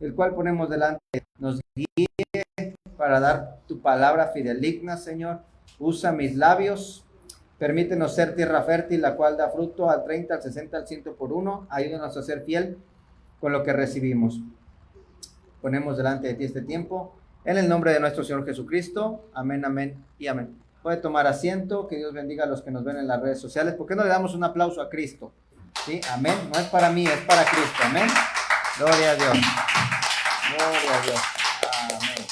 el cual ponemos delante. Nos guíe para dar tu palabra fideligna, Señor. Usa mis labios. Permítenos ser tierra fértil, la cual da fruto al 30, al 60, al 100 por uno. Ayúdanos a ser fiel con lo que recibimos. Ponemos delante de ti este tiempo. En el nombre de nuestro Señor Jesucristo. Amén, amén y amén. Puede tomar asiento. Que Dios bendiga a los que nos ven en las redes sociales. ¿Por qué no le damos un aplauso a Cristo? ¿Sí? Amén. No es para mí, es para Cristo. Amén. Gloria a Dios. Gloria a Dios. Amén.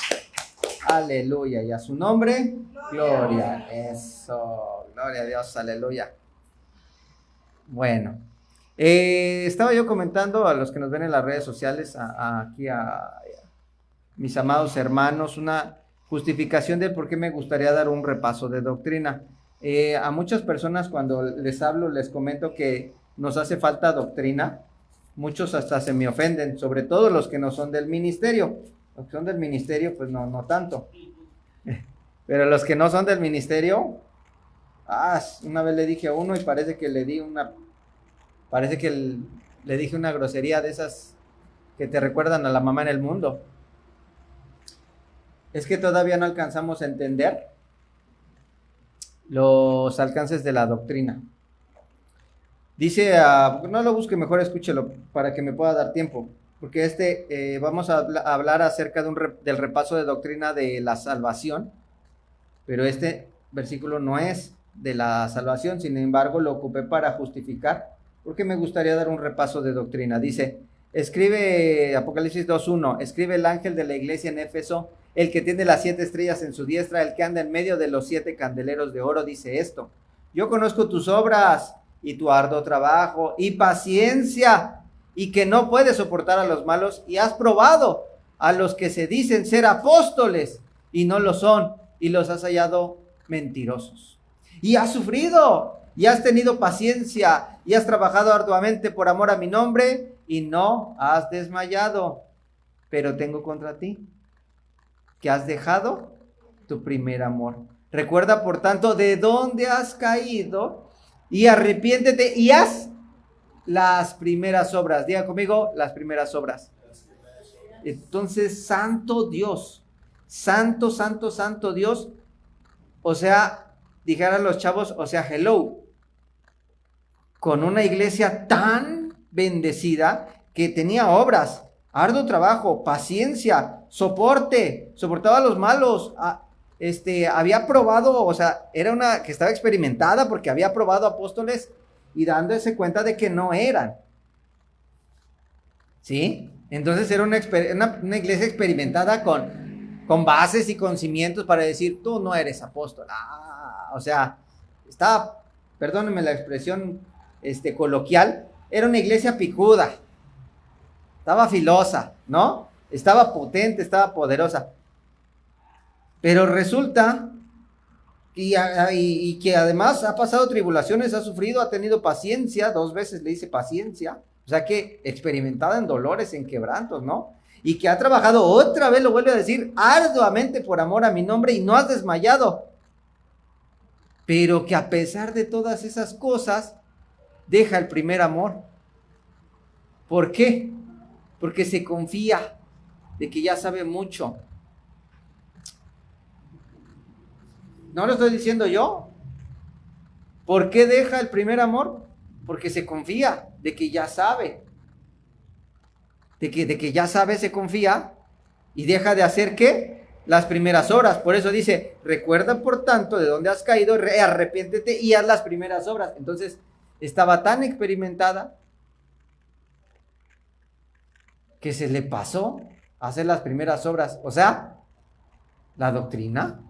Aleluya. Y a su nombre, gloria. Eso. Gloria a Dios. Aleluya. Bueno. Estaba yo comentando a los que nos ven en las redes sociales, aquí a mis amados hermanos, una justificación de por qué me gustaría dar un repaso de doctrina. A muchas personas cuando les hablo, les comento que nos hace falta doctrina. Muchos hasta se me ofenden, sobre todo los que no son del ministerio. Los que son del ministerio, pues no tanto. Pero los que no son del ministerio, una vez le dije a uno y parece que le dije una grosería de esas que te recuerdan a la mamá en el mundo. Es que todavía no alcanzamos a entender los alcances de la doctrina. Dice, no lo busque, mejor escúchelo para que me pueda dar tiempo, porque vamos a hablar acerca del repaso de doctrina de la salvación, pero este versículo no es de la salvación, sin embargo lo ocupé para justificar, porque me gustaría dar un repaso de doctrina. Dice, escribe Apocalipsis 2:1, escribe el ángel de la iglesia en Éfeso, el que tiene las 7 estrellas en su diestra, el que anda en medio de los 7 candeleros de oro, dice esto: yo conozco tus obras y tu arduo trabajo y paciencia, y que no puedes soportar a los malos, y has probado a los que se dicen ser apóstoles y no lo son, y los has hallado mentirosos. Y has sufrido, y has tenido paciencia, y has trabajado arduamente por amor a mi nombre, y no has desmayado. Pero tengo contra ti que has dejado tu primer amor. Recuerda, por tanto, de dónde has caído, y arrepiéntete y haz las primeras obras. Diga conmigo, las primeras obras. Entonces, santo Dios, santo, santo, santo Dios, o sea, dijeran los chavos, o sea, hello, con una iglesia tan bendecida que tenía obras, arduo trabajo, paciencia, soportaba a los malos, había probado, o sea, era una que estaba experimentada porque había probado apóstoles y dándose cuenta de que no eran. ¿Sí? Entonces era una iglesia experimentada con bases y con cimientos para decir, tú no eres apóstol. O sea, estaba, perdónenme la expresión coloquial, era una iglesia picuda, estaba filosa, ¿no? Estaba potente, estaba poderosa. Pero resulta y que además ha pasado tribulaciones, ha sufrido, ha tenido paciencia, 2 veces le dice paciencia, o sea que experimentada en dolores, en quebrantos, ¿no? Y que ha trabajado, otra vez lo vuelve a decir, arduamente por amor a mi nombre, y no has desmayado. Pero que a pesar de todas esas cosas, deja el primer amor. ¿Por qué? Porque se confía de que ya sabe mucho. ¿No lo estoy diciendo yo? ¿Por qué deja el primer amor? Porque se confía de que ya sabe. De que ya sabe, se confía y deja de hacer ¿qué? Las primeras obras. Por eso dice, recuerda por tanto de dónde has caído, arrepiéntete y haz las primeras obras. Entonces, estaba tan experimentada que se le pasó a hacer las primeras obras. O sea, la doctrina.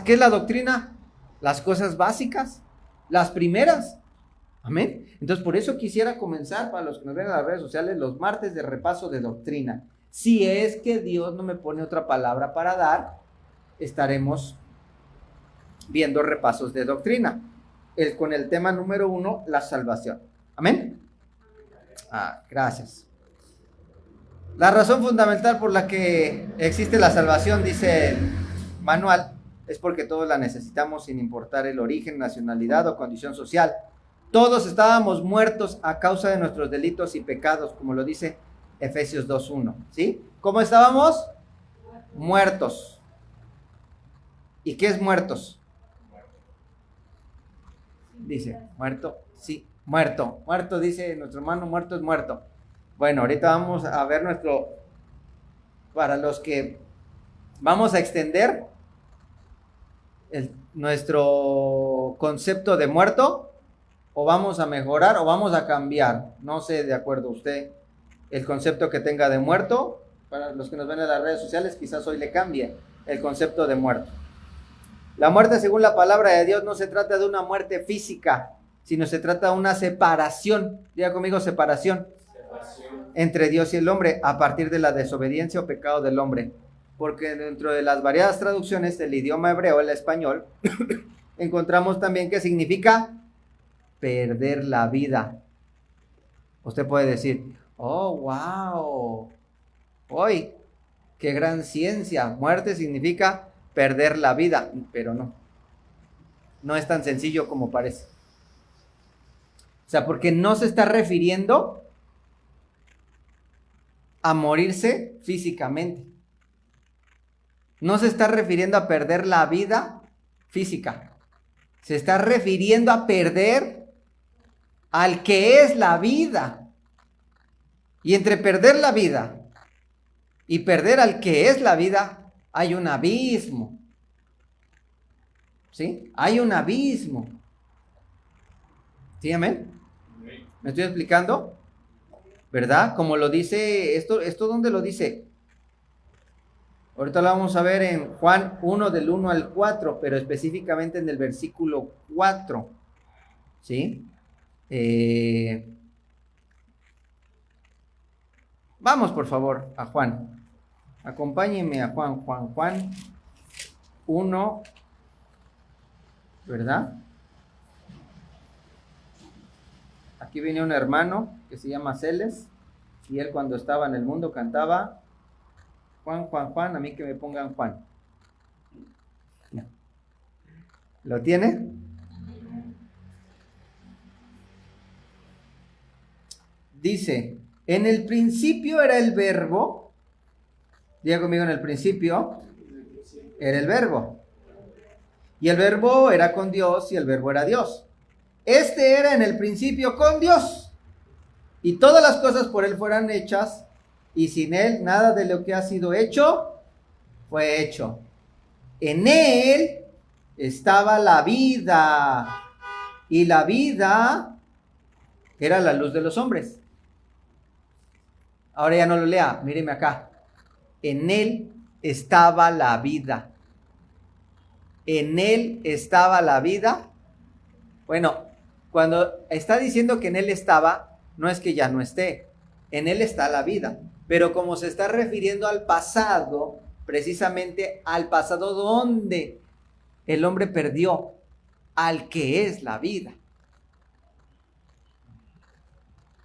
¿Qué es la doctrina? Las cosas básicas, las primeras. Amén. Entonces, por eso quisiera comenzar, para los que nos ven en las redes sociales, los martes de repaso de doctrina. Si es que Dios no me pone otra palabra para dar, estaremos viendo repasos de doctrina. Con el tema número 1, la salvación. Amén. Gracias. La razón fundamental por la que existe la salvación, dice el manual, es porque todos la necesitamos sin importar el origen, nacionalidad o condición social. Todos estábamos muertos a causa de nuestros delitos y pecados, como lo dice Efesios 2:1, ¿sí? ¿Cómo estábamos? Muertos. ¿Y qué es muertos? Dice, muerto, sí, muerto. Muerto, dice nuestro hermano, muerto es muerto. Bueno, ahorita vamos a ver para los que vamos a extender nuestro concepto de muerto, o vamos a mejorar o vamos a cambiar, no sé, de acuerdo a usted, el concepto que tenga de muerto. Para los que nos ven en las redes sociales, quizás hoy le cambie el concepto de muerto. La muerte, según la palabra de Dios, no se trata de una muerte física, sino se trata de una separación, diga conmigo, separación entre Dios y el hombre a partir de la desobediencia o pecado del hombre. Porque dentro de las variadas traducciones del idioma hebreo, el español, encontramos también que significa perder la vida. Usted puede decir, oh, wow, hoy, qué gran ciencia. Muerte significa perder la vida, pero no es tan sencillo como parece. O sea, porque no se está refiriendo a morirse físicamente. No se está refiriendo a perder la vida física. Se está refiriendo a perder al que es la vida. Y entre perder la vida y perder al que es la vida, hay un abismo. ¿Sí? Hay un abismo. ¿Sí, amén? ¿Me estoy explicando? ¿Verdad? Como lo dice, esto ¿dónde lo dice? Ahorita lo vamos a ver en Juan 1 del 1 al 4, pero específicamente en el versículo 4. ¿Sí? Vamos por favor a Juan. Acompáñenme a Juan 1, ¿verdad? Aquí viene un hermano que se llama Celes, y él cuando estaba en el mundo cantaba Juan, a mí que me pongan Juan. No. ¿Lo tiene? Dice, en el principio era el verbo. Diga conmigo, en el principio era el verbo. Y el verbo era con Dios y el verbo era Dios. Este era en el principio con Dios. Y todas las cosas por él fueron hechas, y sin él nada de lo que ha sido hecho fue hecho. En él estaba la vida, y la vida era la luz de los hombres. Ahora ya no lo lea, míreme acá. En él estaba la vida. En él estaba la vida. Bueno, cuando está diciendo que en él estaba, no es que ya no esté. En él está la vida. Pero como se está refiriendo al pasado, precisamente al pasado donde el hombre perdió al que es la vida.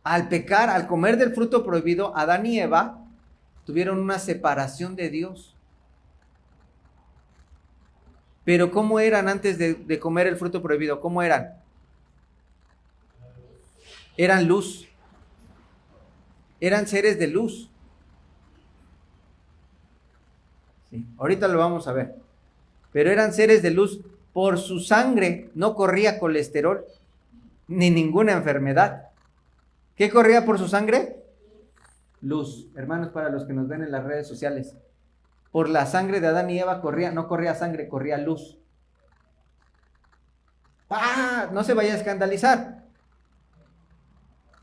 Al pecar, al comer del fruto prohibido, Adán y Eva tuvieron una separación de Dios. Pero ¿cómo eran antes de comer el fruto prohibido? ¿Cómo eran? Eran luz. Eran seres de luz. Sí, ahorita lo vamos a ver. Pero eran seres de luz. Por su sangre no corría colesterol ni ninguna enfermedad. ¿Qué corría por su sangre? Luz. Hermanos, para los que nos ven en las redes sociales, por la sangre de Adán y Eva no corría sangre, corría luz. ¡Ah! No se vaya a escandalizar.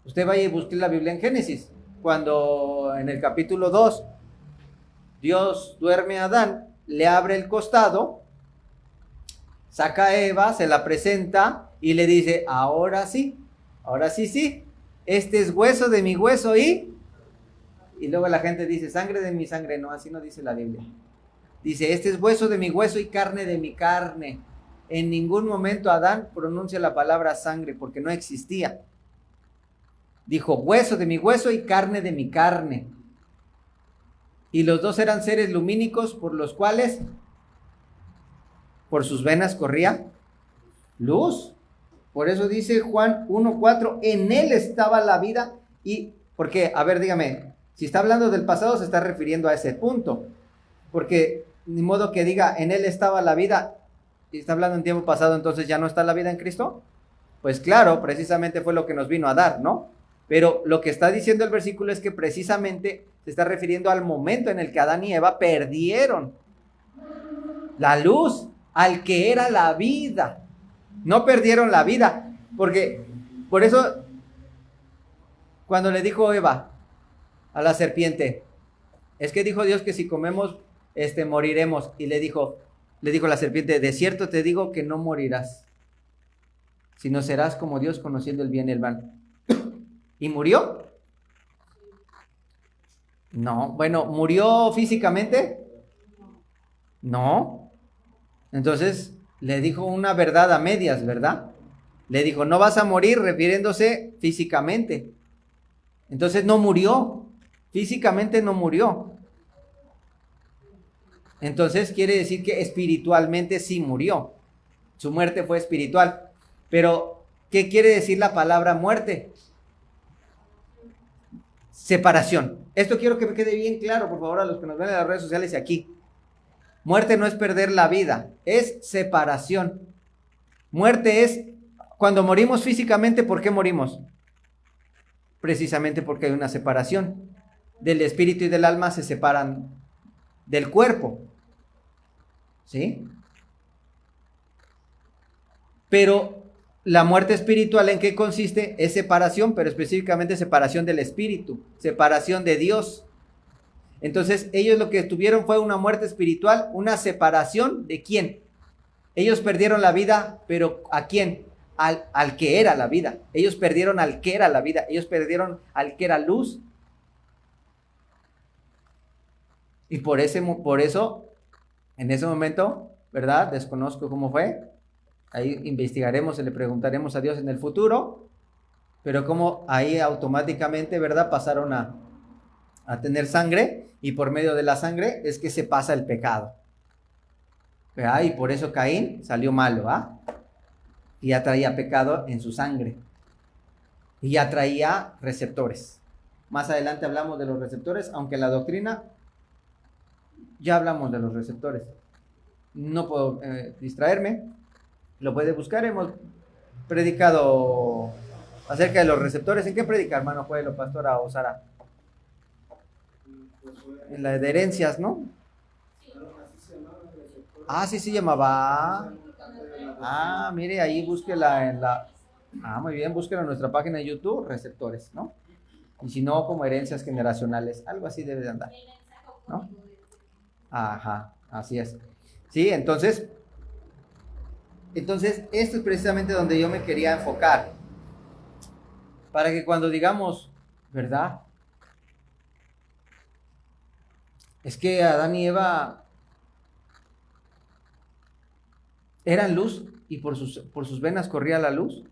Usted vaya y busque la Biblia en Génesis, cuando en el capítulo 2 Dios duerme a Adán, le abre el costado, saca a Eva, se la presenta y le dice, ahora sí, este es hueso de mi hueso y luego la gente dice, sangre de mi sangre. No, así no dice la Biblia. Dice, este es hueso de mi hueso y carne de mi carne. En ningún momento Adán pronuncia la palabra sangre porque no existía. Dijo, hueso de mi hueso y carne de mi carne. Y los dos eran seres lumínicos por los cuales por sus venas corría luz. Por eso dice Juan 1:4, en él estaba la vida. ¿Y por qué? A ver, dígame, Si está hablando del pasado, se está refiriendo a ese punto. Porque ni modo que diga, en él estaba la vida, y está hablando en tiempo pasado, entonces ya no está la vida en Cristo. Pues claro, precisamente fue lo que nos vino a dar, ¿no? Pero lo que está diciendo el versículo es que precisamente se está refiriendo al momento en el que Adán y Eva perdieron la luz, al que era la vida. No perdieron la vida, porque por eso cuando le dijo Eva a la serpiente, es que dijo Dios que si comemos, moriremos, y le dijo la serpiente, de cierto te digo que no morirás, sino serás como Dios conociendo el bien y el mal. ¿Y murió? No. Bueno, ¿murió físicamente? No. Entonces le dijo una verdad a medias, ¿verdad? Le dijo, no vas a morir, refiriéndose físicamente. Entonces no murió, físicamente no murió. Entonces quiere decir que espiritualmente sí murió. Su muerte fue espiritual. Pero, ¿qué quiere decir la palabra muerte? Separación. Esto quiero que me quede bien claro, por favor, a los que nos ven en las redes sociales y aquí. Muerte no es perder la vida, es separación. Muerte es cuando morimos físicamente, ¿por qué morimos? Precisamente porque hay una separación. Del espíritu y del alma se separan del cuerpo. ¿Sí? Pero la muerte espiritual, ¿en qué consiste? Es separación, pero específicamente separación del espíritu, separación de Dios. Entonces, ellos lo que tuvieron fue una muerte espiritual, una separación ¿de quién? Ellos perdieron la vida, pero ¿a quién? Al que era la vida. Ellos perdieron al que era la vida. Ellos perdieron al que era luz. Y por eso, en ese momento, ¿verdad? Desconozco cómo fue. Ahí investigaremos y le preguntaremos a Dios en el futuro. Pero como ahí automáticamente, ¿verdad? Pasaron a tener sangre. Y por medio de la sangre es que se pasa el pecado. ¿Verdad? Y por eso Caín salió malo, ¿ah? Y ya traía pecado en su sangre. Y ya traía receptores. Más adelante hablamos de los receptores, aunque en la doctrina ya hablamos de los receptores. No puedo distraerme. Lo puede buscar. Hemos predicado acerca de los receptores. ¿En qué predica, hermano Joel, pastora o Sara? En la de herencias, ¿no? Ah, sí se llamaba. Ah, mire, ahí búsquela en la... Ah, muy bien, búsquela en nuestra página de YouTube, receptores, ¿no? Y si no, como herencias generacionales, algo así debe de andar, ¿no? Ajá, así es. Sí, entonces, esto es precisamente donde yo me quería enfocar. Para que cuando digamos, ¿verdad? Es que Adán y Eva eran luz y por sus venas corría la luz.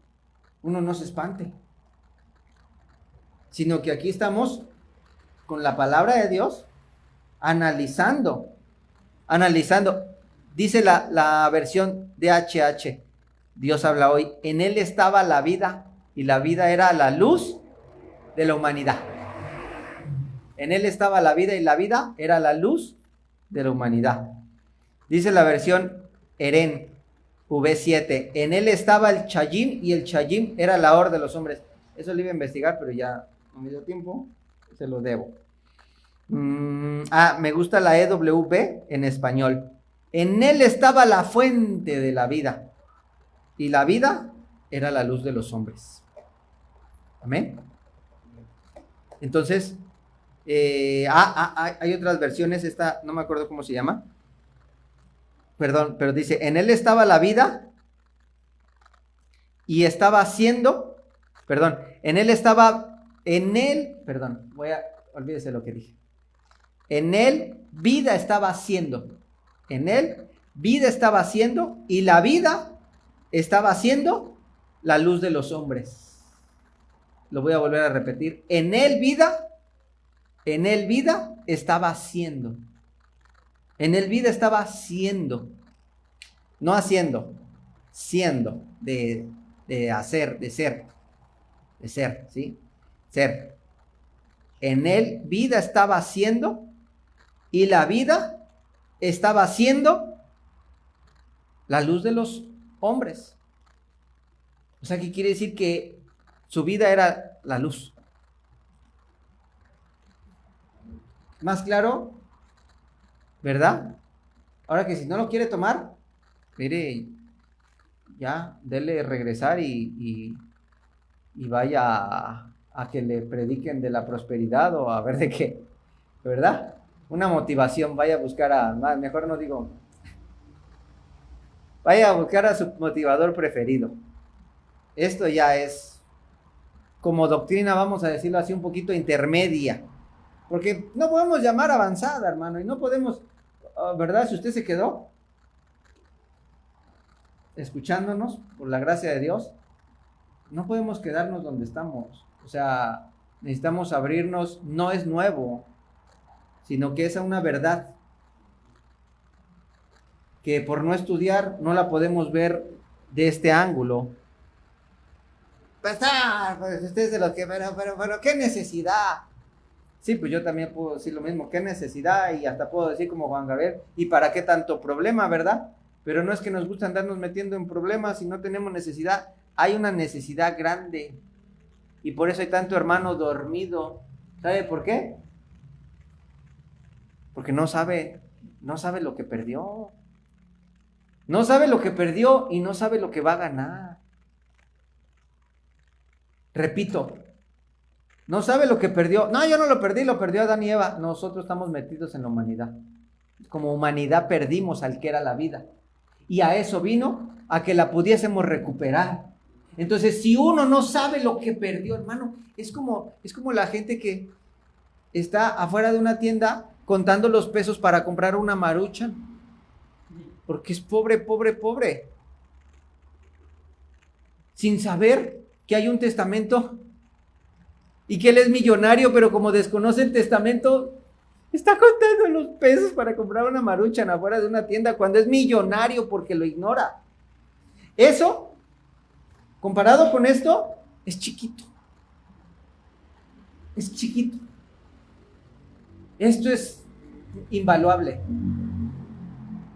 Uno no se espante. Sino que aquí estamos con la palabra de Dios analizando. Dice la versión de HH. Dios habla hoy. En él estaba la vida y la vida era la luz de la humanidad. En él estaba la vida y la vida era la luz de la humanidad. Dice la versión Eren V7. En él estaba el Chayim y el Chayim era la hora de los hombres. Eso lo iba a investigar, pero ya no me dio tiempo. Se lo debo. Me gusta la EWB en español. En él estaba la fuente de la vida. Y la vida era la luz de los hombres. Amén. Entonces, hay otras versiones. Esta no me acuerdo cómo se llama. Perdón, pero dice, en él estaba la vida y estaba haciendo, olvídese lo que dije. En él vida estaba haciendo, y la vida estaba haciendo la luz de los hombres. Lo voy a volver a repetir. En él vida estaba haciendo. En él vida estaba siendo, no haciendo, siendo, de hacer, de ser, ¿sí? Ser. En él vida estaba haciendo y la vida estaba haciendo la luz de los hombres. O sea, ¿qué quiere decir? Que su vida era la luz. ¿Más claro? ¿Verdad? Ahora que si no lo quiere tomar, mire, ya, dele regresar y vaya a que le prediquen de la prosperidad o a ver de qué, ¿verdad? Una motivación, vaya a buscar mejor no digo, vaya a buscar a su motivador preferido. Esto ya es como doctrina, vamos a decirlo así, un poquito intermedia, porque no podemos llamar avanzada, hermano, y no podemos, ¿verdad? Si usted se quedó escuchándonos, por la gracia de Dios, no podemos quedarnos donde estamos. O sea, necesitamos abrirnos, no es nuevo, sino que es una verdad que por no estudiar no la podemos ver de este ángulo. Pues usted es de los que, pero, ¿qué necesidad? Sí, pues yo también puedo decir lo mismo, ¿qué necesidad? Y hasta puedo decir como Juan Gabriel, ¿y para qué tanto problema, verdad? Pero no es que nos gusta andarnos metiendo en problemas y no tenemos necesidad. Hay una necesidad grande y por eso hay tanto hermano dormido. ¿Sabe por qué? Porque no sabe lo que perdió. No sabe lo que perdió y no sabe lo que va a ganar. Repito, no sabe lo que perdió. No, yo no lo perdí, lo perdió Adán y Eva. Nosotros estamos metidos en la humanidad. Como humanidad perdimos al que era la vida. Y a eso vino, a que la pudiésemos recuperar. Entonces, si uno no sabe lo que perdió, hermano, es como la gente que está afuera de una tienda contando los pesos para comprar una Maruchan. Porque es pobre. Sin saber que hay un testamento y que él es millonario, pero como desconoce el testamento, está contando los pesos para comprar una Maruchan afuera de una tienda cuando es millonario porque lo ignora. Eso, comparado con esto, es chiquito. Es chiquito. Esto es invaluable.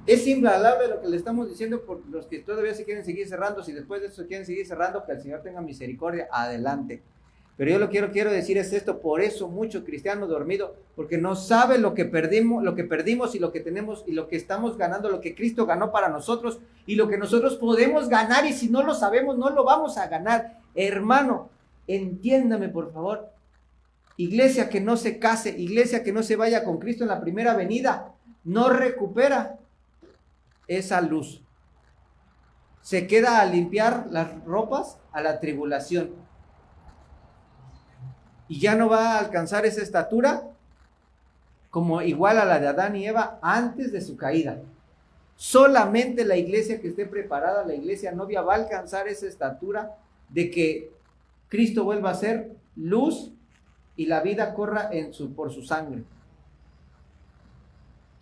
Es invaluable lo que le estamos diciendo por los que todavía se quieren seguir cerrando. Si después de eso quieren seguir cerrando, que el Señor tenga misericordia, adelante. Pero yo lo que quiero decir es esto, por eso mucho cristiano dormido, porque no sabe lo que perdimos y lo que tenemos y lo que estamos ganando, lo que Cristo ganó para nosotros y lo que nosotros podemos ganar, y si no lo sabemos no lo vamos a ganar. Hermano, entiéndame por favor. Iglesia que no se case, iglesia que no se vaya con Cristo en la primera venida, no recupera esa luz. Se queda a limpiar las ropas a la tribulación. Y ya no va a alcanzar esa estatura como igual a la de Adán y Eva antes de su caída. Solamente la iglesia que esté preparada, la iglesia novia, va a alcanzar esa estatura de que Cristo vuelva a ser luz y la vida corra por su sangre,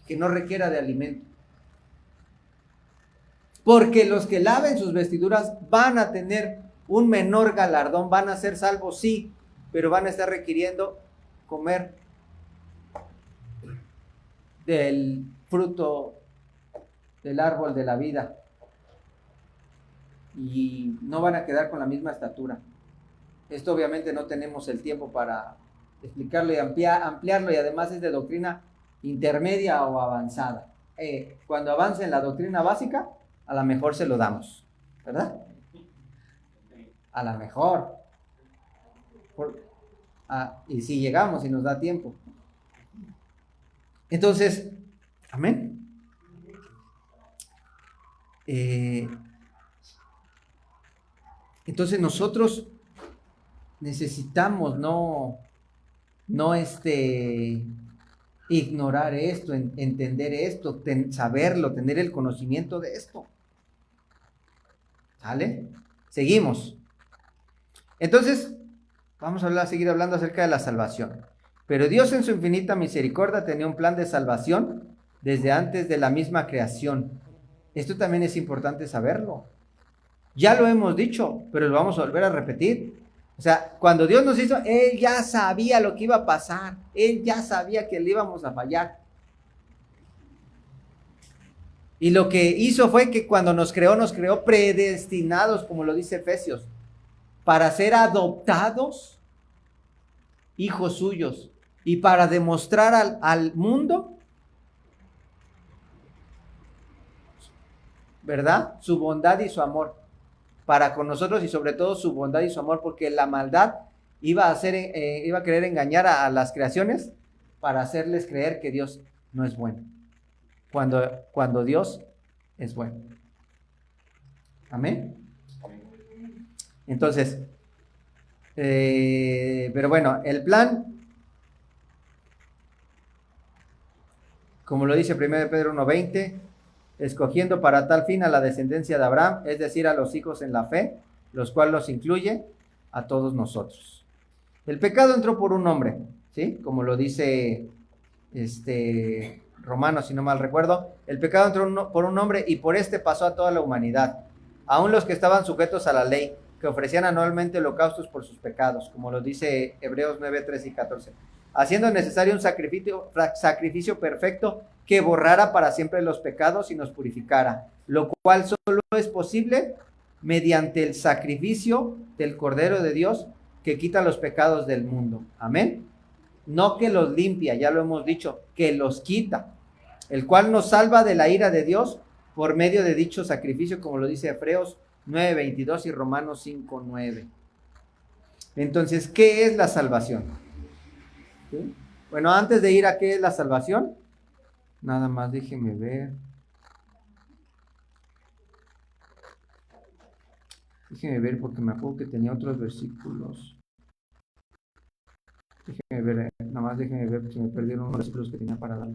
que no requiera de alimento. Porque los que laven sus vestiduras van a tener un menor galardón, van a ser salvos, sí, pero van a estar requiriendo comer del fruto del árbol de la vida y no van a quedar con la misma estatura. Esto obviamente no tenemos el tiempo para explicarlo y ampliarlo, y además es de doctrina intermedia o avanzada. Cuando avance en la doctrina básica, a lo mejor se lo damos, ¿verdad? A lo mejor. Y si llegamos y nos da tiempo. Entonces, amén. Entonces nosotros necesitamos no ignorar esto, entender esto, saberlo, tener el conocimiento de esto. ¿Sale? Seguimos. Entonces, vamos a seguir hablando acerca de la salvación. Pero Dios en su infinita misericordia tenía un plan de salvación desde antes de la misma creación. Esto también es importante saberlo. Ya lo hemos dicho, pero lo vamos a volver a repetir. O sea, cuando Dios nos hizo, Él ya sabía lo que iba a pasar. Él ya sabía que le íbamos a fallar. Y lo que hizo fue que cuando nos creó predestinados, como lo dice Efesios, para ser adoptados hijos suyos y para demostrar al mundo, ¿verdad? Su bondad y su amor para con nosotros, y sobre todo su bondad y su amor, porque la maldad iba a querer engañar a las creaciones para hacerles creer que Dios no es bueno, cuando Dios es bueno. Amén. Entonces, pero bueno, el plan, como lo dice 1 Pedro 1:20, escogiendo para tal fin a la descendencia de Abraham, es decir, a los hijos en la fe, los cuales los incluye a todos nosotros. El pecado entró por un hombre, ¿sí? Como lo dice Romanos, si no mal recuerdo, el pecado entró por un hombre y por este pasó a toda la humanidad, aun los que estaban sujetos a la ley, que ofrecían anualmente holocaustos por sus pecados, como lo dice Hebreos 9, 13 y 14, haciendo necesario un sacrificio perfecto que borrara para siempre los pecados y nos purificara, lo cual solo es posible mediante el sacrificio del Cordero de Dios que quita los pecados del mundo. Amén. No que los limpia, ya lo hemos dicho, que los quita, el cual nos salva de la ira de Dios por medio de dicho sacrificio, como lo dice Hebreos 9:22 y Romanos 5:9. Entonces, ¿qué es la salvación? ¿Sí? Bueno, antes de ir a qué es la salvación, nada más déjeme ver. Déjeme ver porque me acuerdo que tenía otros versículos. Déjeme ver, nada más déjeme ver porque me perdieron unos versículos que tenía para dar.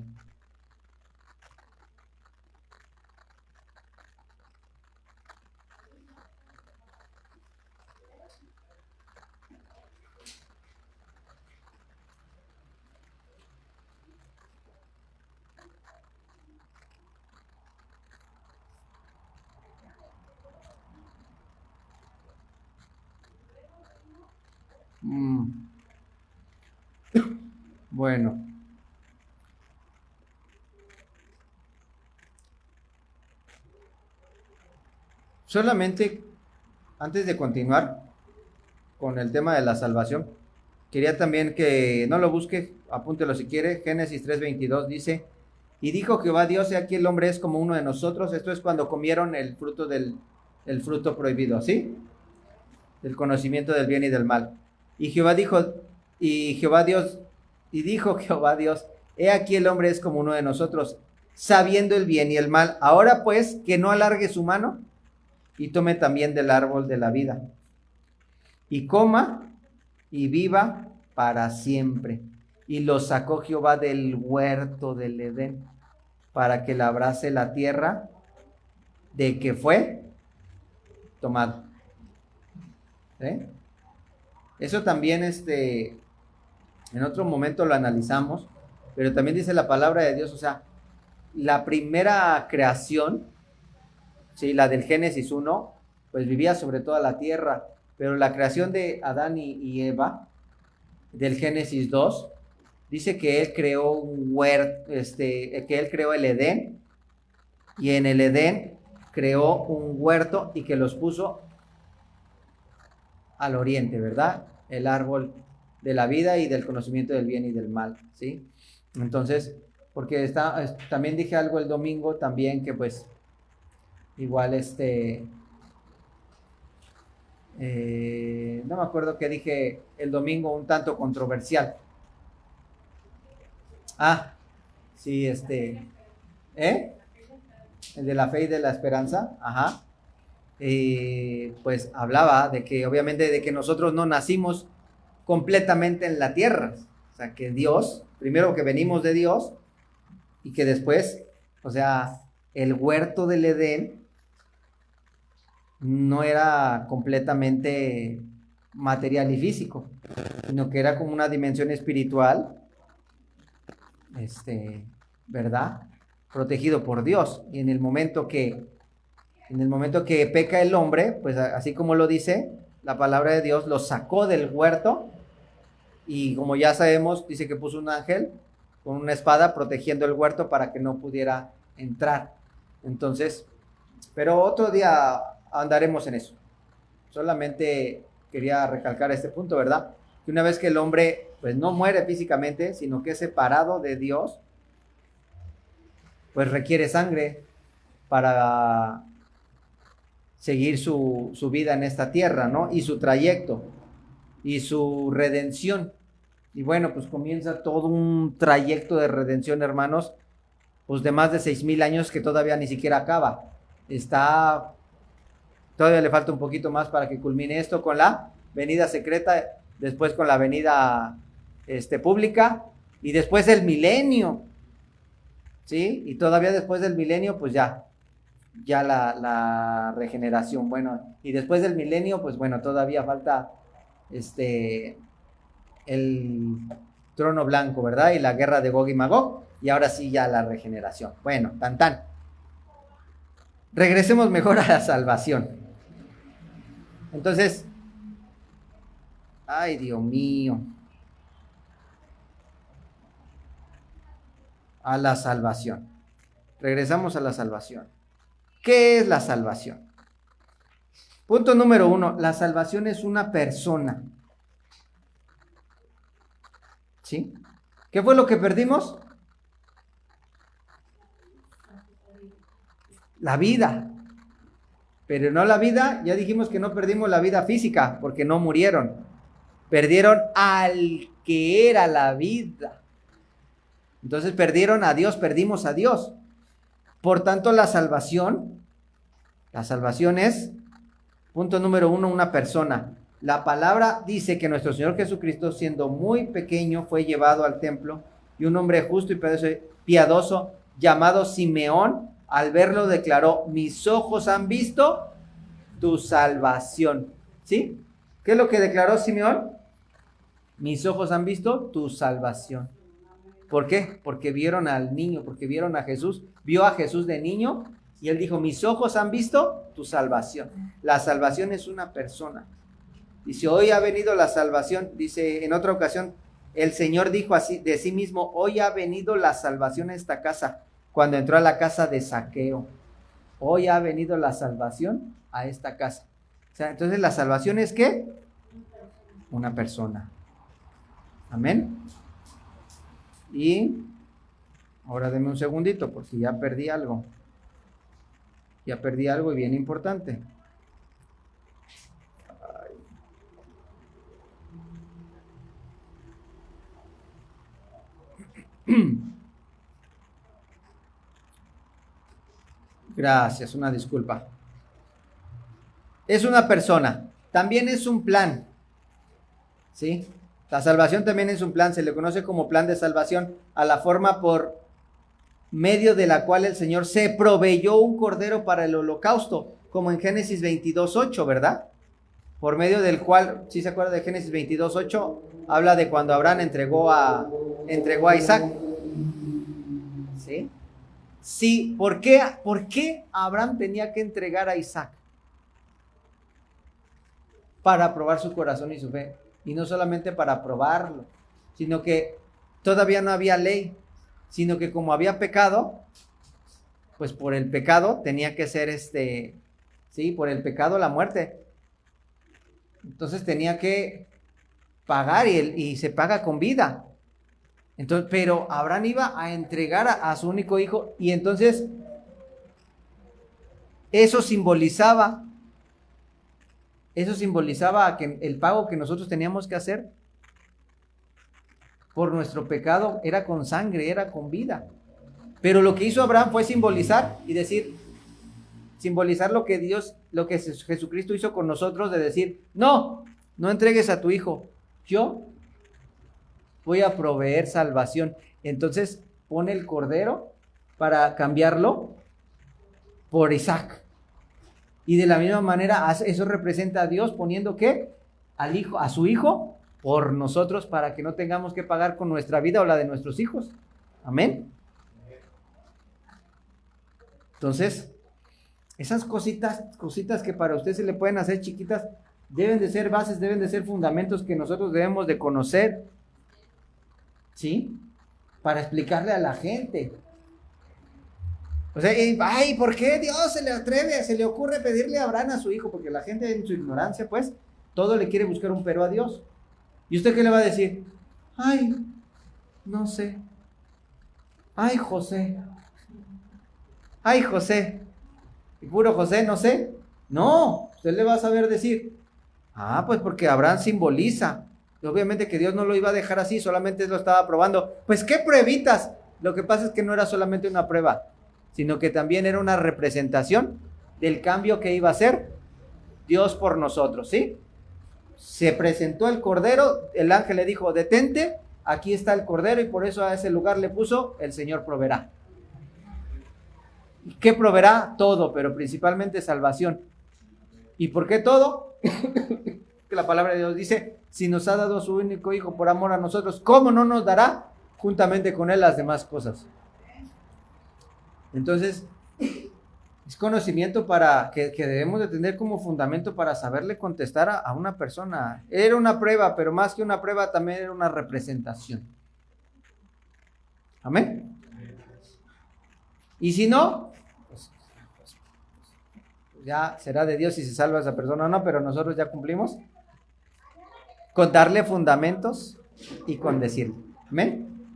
Bueno. Solamente antes de continuar con el tema de la salvación, quería también que no lo busque, apúntelo si quiere. Génesis 3:22 dice: y dijo Jehová Dios, he aquí el hombre es como uno de nosotros. Esto es cuando comieron el fruto prohibido, ¿sí? Del conocimiento del bien y del mal. Y dijo Jehová Dios, he aquí el hombre es como uno de nosotros, sabiendo el bien y el mal. Ahora pues, que no alargue su mano y tome también del árbol de la vida, y coma y viva para siempre. Y lo sacó Jehová del huerto del Edén, para que labrase la tierra de que fue tomado. ¿Eh? Eso también en otro momento lo analizamos, pero también dice la palabra de Dios, o sea, la primera creación, ¿sí? La del Génesis 1, pues vivía sobre toda la tierra, pero la creación de Adán y Eva, del Génesis 2, dice que él creó un huerto, que él creó el Edén, y en el Edén creó un huerto y que los puso al oriente, ¿verdad? El árbol de la vida y del conocimiento del bien y del mal, ¿sí? Entonces, porque también dije algo el domingo también que pues igual no me acuerdo qué dije el domingo, un tanto controversial. Sí, el de la fe y de la esperanza, ajá. Pues hablaba de que obviamente de que nosotros no nacimos completamente en la tierra, o sea que Dios, primero que venimos de Dios y que después, o sea, el huerto del Edén no era completamente material y físico, sino que era como una dimensión espiritual, ¿verdad? Protegido por Dios. Y en el momento que peca el hombre, pues así como lo dice, la palabra de Dios, lo sacó del huerto y como ya sabemos, dice que puso un ángel con una espada protegiendo el huerto para que no pudiera entrar. Entonces, pero otro día andaremos en eso. Solamente quería recalcar este punto, ¿verdad? Que una vez que el hombre pues no muere físicamente, sino que es separado de Dios, pues requiere sangre para seguir su vida en esta tierra, ¿no? Y su trayecto y su redención. Y bueno, pues comienza todo un trayecto de redención, hermanos, pues de más de 6,000 años que todavía ni siquiera acaba. Todavía le falta un poquito más para que culmine esto con la venida secreta, después con la venida pública y después el milenio, ¿sí? Y todavía después del milenio, pues ya la regeneración. Bueno, y después del milenio, pues bueno, todavía falta el trono blanco, ¿verdad? Y la guerra de Gog y Magog, y ahora sí ya la regeneración. Bueno, tan. Regresemos mejor a la salvación. Entonces, ay, Dios mío. A la salvación. Regresamos a la salvación. ¿Qué es la salvación? Punto número 1, la salvación es una persona. ¿Sí? ¿Qué fue lo que perdimos? La vida. Pero no la vida, ya dijimos que no perdimos la vida física, porque no murieron. Perdieron al que era la vida. Entonces perdieron a Dios, perdimos a Dios. Por tanto, la salvación es, punto número 1, una persona. La palabra dice que nuestro Señor Jesucristo, siendo muy pequeño, fue llevado al templo y un hombre justo y piadoso llamado Simeón, al verlo declaró: mis ojos han visto tu salvación. ¿Sí? ¿Qué es lo que declaró Simeón? Mis ojos han visto tu salvación. ¿Por qué? Porque vieron al niño, porque vieron a Jesús, vio a Jesús de niño y él dijo: mis ojos han visto tu salvación. La salvación es una persona. Dice: hoy ha venido la salvación. Dice en otra ocasión, el Señor dijo así de sí mismo: hoy ha venido la salvación a esta casa, cuando entró a la casa de Zaqueo. Hoy ha venido la salvación a esta casa. O sea, entonces la salvación es ¿qué? Una persona. Amén. Y ahora denme un segundito porque ya perdí algo. Ya perdí algo y bien importante. Gracias, una disculpa. Es una persona, también es un plan. ¿Sí? La salvación también es un plan, se le conoce como plan de salvación a la forma por medio de la cual el Señor se proveyó un cordero para el holocausto, como en Génesis 22:8, ¿verdad? Por medio del cual, ¿sí se acuerda de Génesis 22:8? Habla de cuando Abraham entregó a Isaac. ¿Sí? Sí, ¿por qué Abraham tenía que entregar a Isaac? Para probar su corazón y su fe. Y no solamente para probarlo, sino que todavía no había ley, sino que como había pecado, pues por el pecado tenía que ser sí, por el pecado la muerte. Entonces tenía que pagar y se paga con vida. Entonces, pero Abraham iba a entregar a su único hijo y entonces eso simbolizaba que el pago que nosotros teníamos que hacer por nuestro pecado era con sangre, era con vida. Pero lo que hizo Abraham fue simbolizar lo que Jesucristo hizo con nosotros, de decir: no entregues a tu hijo, yo voy a proveer salvación. Entonces pone el cordero para cambiarlo por Isaac. Y de la misma manera, eso representa a Dios poniendo ¿qué? A su hijo por nosotros, para que no tengamos que pagar con nuestra vida o la de nuestros hijos. Amén. Entonces, esas cositas que para usted se le pueden hacer chiquitas, Deben de ser bases, deben de ser fundamentos que nosotros debemos de conocer, ¿sí? Para explicarle a la gente. O sea, ay, ¿por qué Dios se le ocurre pedirle a Abraham a su hijo? Porque la gente en su ignorancia, pues, todo le quiere buscar un pero a Dios. ¿Y usted qué le va a decir? Ay, no sé. Ay, José. Ay, José. ¿Y puro José, no sé? No, usted le va a saber decir. Pues porque Abraham simboliza. Y obviamente que Dios no lo iba a dejar así, solamente lo estaba probando. Pues, ¿qué pruebitas? Lo que pasa es que no era solamente una prueba, sino que también era una representación del cambio que iba a hacer Dios por nosotros, ¿sí? Se presentó el cordero, el ángel le dijo, detente, aquí está el cordero, y por eso a ese lugar le puso, el Señor proveerá. ¿Qué proveerá? Todo, pero principalmente salvación. ¿Y por qué todo? Que la palabra de Dios dice, si nos ha dado su único hijo por amor a nosotros, ¿cómo no nos dará juntamente con él las demás cosas? Entonces, es conocimiento que debemos de tener como fundamento para saberle contestar a una persona. Era una prueba, pero más que una prueba también era una representación. Amén. Y si no, pues ya será de Dios si se salva esa persona o no, pero nosotros ya cumplimos con darle fundamentos y con decirle. Amén.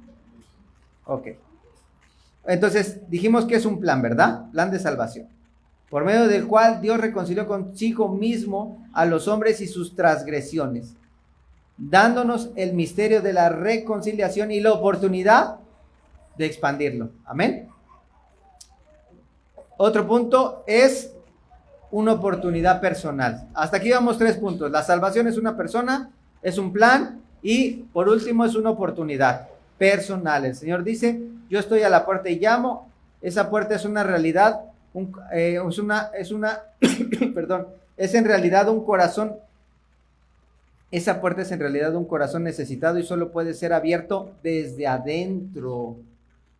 Ok. Entonces, dijimos que es un plan, ¿verdad? Plan de salvación, por medio del cual Dios reconcilió consigo mismo a los hombres y sus transgresiones, dándonos el misterio de la reconciliación y la oportunidad de expandirlo. Amén. Otro punto es una oportunidad personal. Hasta aquí vamos 3 puntos. La salvación es una persona, es un plan y por último es una oportunidad personal. El Señor dice, yo estoy a la puerta y llamo. Esa puerta es una realidad, perdón, es en realidad un corazón. Esa puerta es en realidad un corazón necesitado y solo puede ser abierto desde adentro.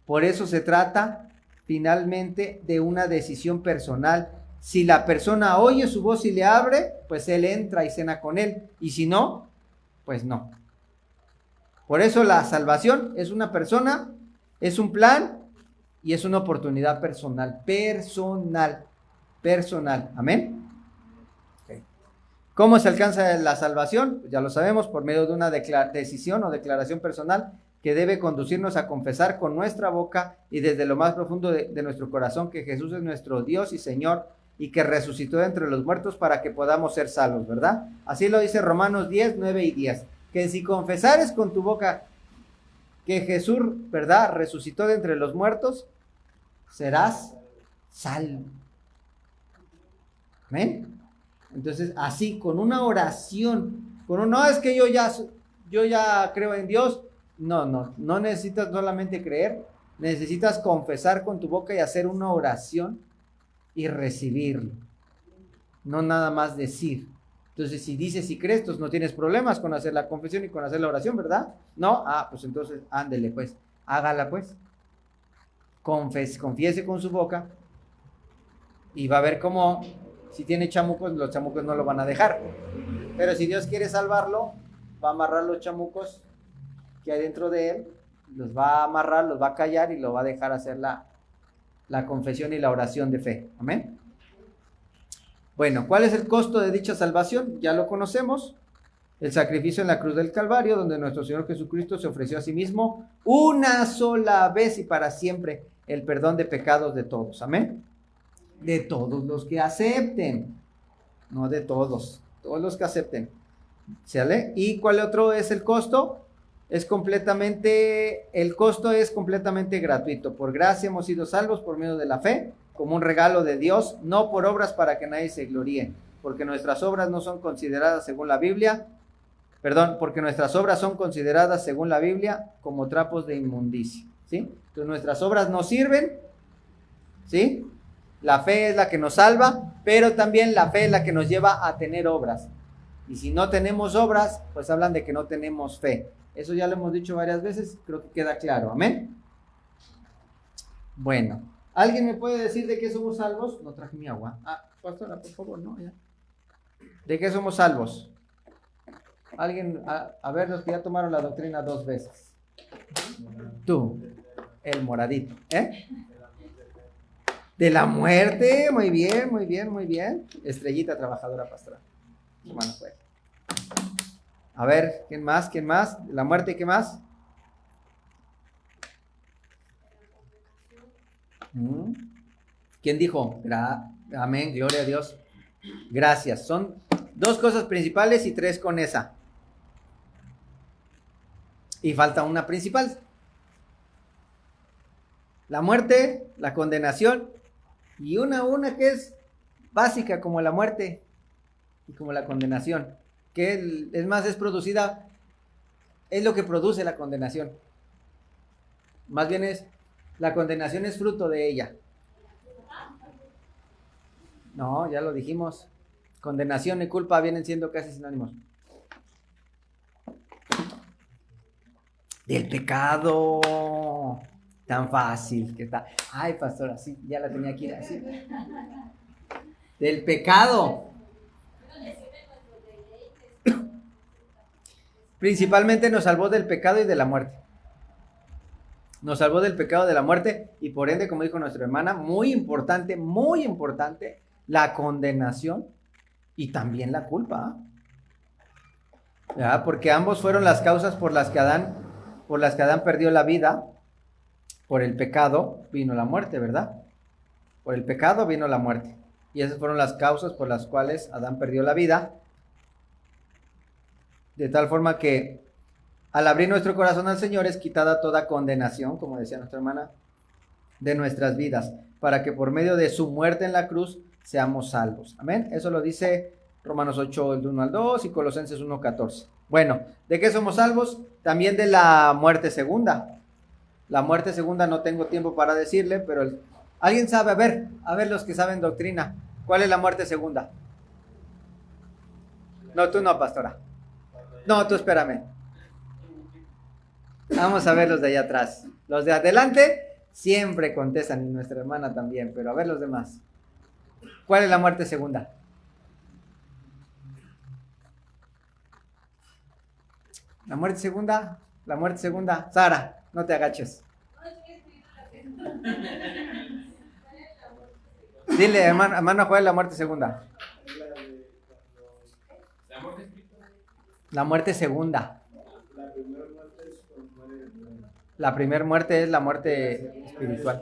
Por eso se trata finalmente de una decisión personal. Si la persona oye su voz y le abre, pues él entra y cena con él. Y si no, pues no. Por eso la salvación es una persona, es un plan y es una oportunidad personal. Personal. Amén. Okay. ¿Cómo se alcanza la salvación? Pues ya lo sabemos, por medio de una decisión o declaración personal que debe conducirnos a confesar con nuestra boca y desde lo más profundo de nuestro corazón que Jesús es nuestro Dios y Señor y que resucitó de entre los muertos para que podamos ser salvos, ¿verdad? Así lo dice Romanos 10, 9 y 10. Que si confesares con tu boca que Jesús, ¿verdad?, resucitó de entre los muertos, serás salvo. ¿Amén? Entonces, así, con una oración, no es que yo ya creo en Dios. No necesitas solamente creer, necesitas confesar con tu boca y hacer una oración y recibirlo. No nada más decir. Entonces, si dices y crees, entonces no tienes problemas con hacer la confesión y con hacer la oración, ¿verdad? No, pues entonces ándele pues, hágala pues. Confiese con su boca y va a ver cómo, si tiene chamucos, los chamucos no lo van a dejar. Pero si Dios quiere salvarlo, va a amarrar los chamucos que hay dentro de él, los va a amarrar, los va a callar y lo va a dejar hacer la confesión y la oración de fe. Amén. Bueno, ¿cuál es el costo de dicha salvación? Ya lo conocemos. El sacrificio en la cruz del Calvario, donde nuestro Señor Jesucristo se ofreció a sí mismo una sola vez y para siempre el perdón de pecados de todos. Amén. De todos los que acepten. No de todos los que acepten. ¿Sale? ¿Y cuál otro es el costo? El costo es completamente gratuito. Por gracia hemos sido salvos por medio de la fe, como un regalo de Dios, no por obras para que nadie se gloríe, porque nuestras obras no son consideradas según la Biblia, porque nuestras obras son consideradas según la Biblia como trapos de inmundicia, ¿sí? Entonces nuestras obras no sirven, ¿sí? La fe es la que nos salva, pero también la fe es la que nos lleva a tener obras. Y si no tenemos obras, pues hablan de que no tenemos fe. Eso ya lo hemos dicho varias veces, creo que queda claro. Amén. Bueno, ¿alguien me puede decir de qué somos salvos? No traje mi agua. Pastora, por favor, no, ya. ¿De qué somos salvos? Alguien, a ver, los que ya tomaron la doctrina 2 veces. Tú, el moradito, ¿eh? De la muerte, muy bien, muy bien, muy bien. Estrellita trabajadora pastoral. Hermano, pues. A ver, ¿quién más? ¿Quién más? ¿De la muerte, qué más? ¿Quién dijo? Amén, gloria a Dios. Gracias. Son 2 cosas principales y 3 con esa. Y falta una principal. La muerte, la condenación y una que es básica como la muerte y como la condenación, que es más, es producida, es lo que produce la condenación. Más bien la condenación es fruto de ella. No, ya lo dijimos. Condenación y culpa vienen siendo casi sinónimos. Del pecado. Tan fácil que está. Ay, pastor, así, ya la tenía aquí. Así. Del pecado. Principalmente nos salvó del pecado y de la muerte. Nos salvó del pecado, de la muerte, y por ende, como dijo nuestra hermana, muy importante, la condenación y también la culpa. ¿Ya? Porque ambos fueron las causas por las que Adán perdió la vida. Por el pecado vino la muerte, ¿verdad? Por el pecado vino la muerte. Y esas fueron las causas por las cuales Adán perdió la vida. De tal forma que al abrir nuestro corazón al Señor es quitada toda condenación, como decía nuestra hermana, de nuestras vidas, para que por medio de su muerte en la cruz seamos salvos. Amén. Eso lo dice Romanos 8, del 1 al 2 y Colosenses 1, 14. Bueno, ¿de qué somos salvos? También de la muerte segunda. La muerte segunda no tengo tiempo para decirle, pero ¿alguien sabe? A ver los que saben doctrina, ¿cuál es la muerte segunda? No, tú no, pastora. No, tú espérame. Vamos a ver los de allá atrás. Los de adelante siempre contestan, y nuestra hermana también, pero a ver los demás. ¿Cuál es la muerte segunda? La muerte segunda. Sara, no te agaches. Dile, hermano Joel, la muerte segunda. La muerte segunda. La primera muerte es la muerte espiritual.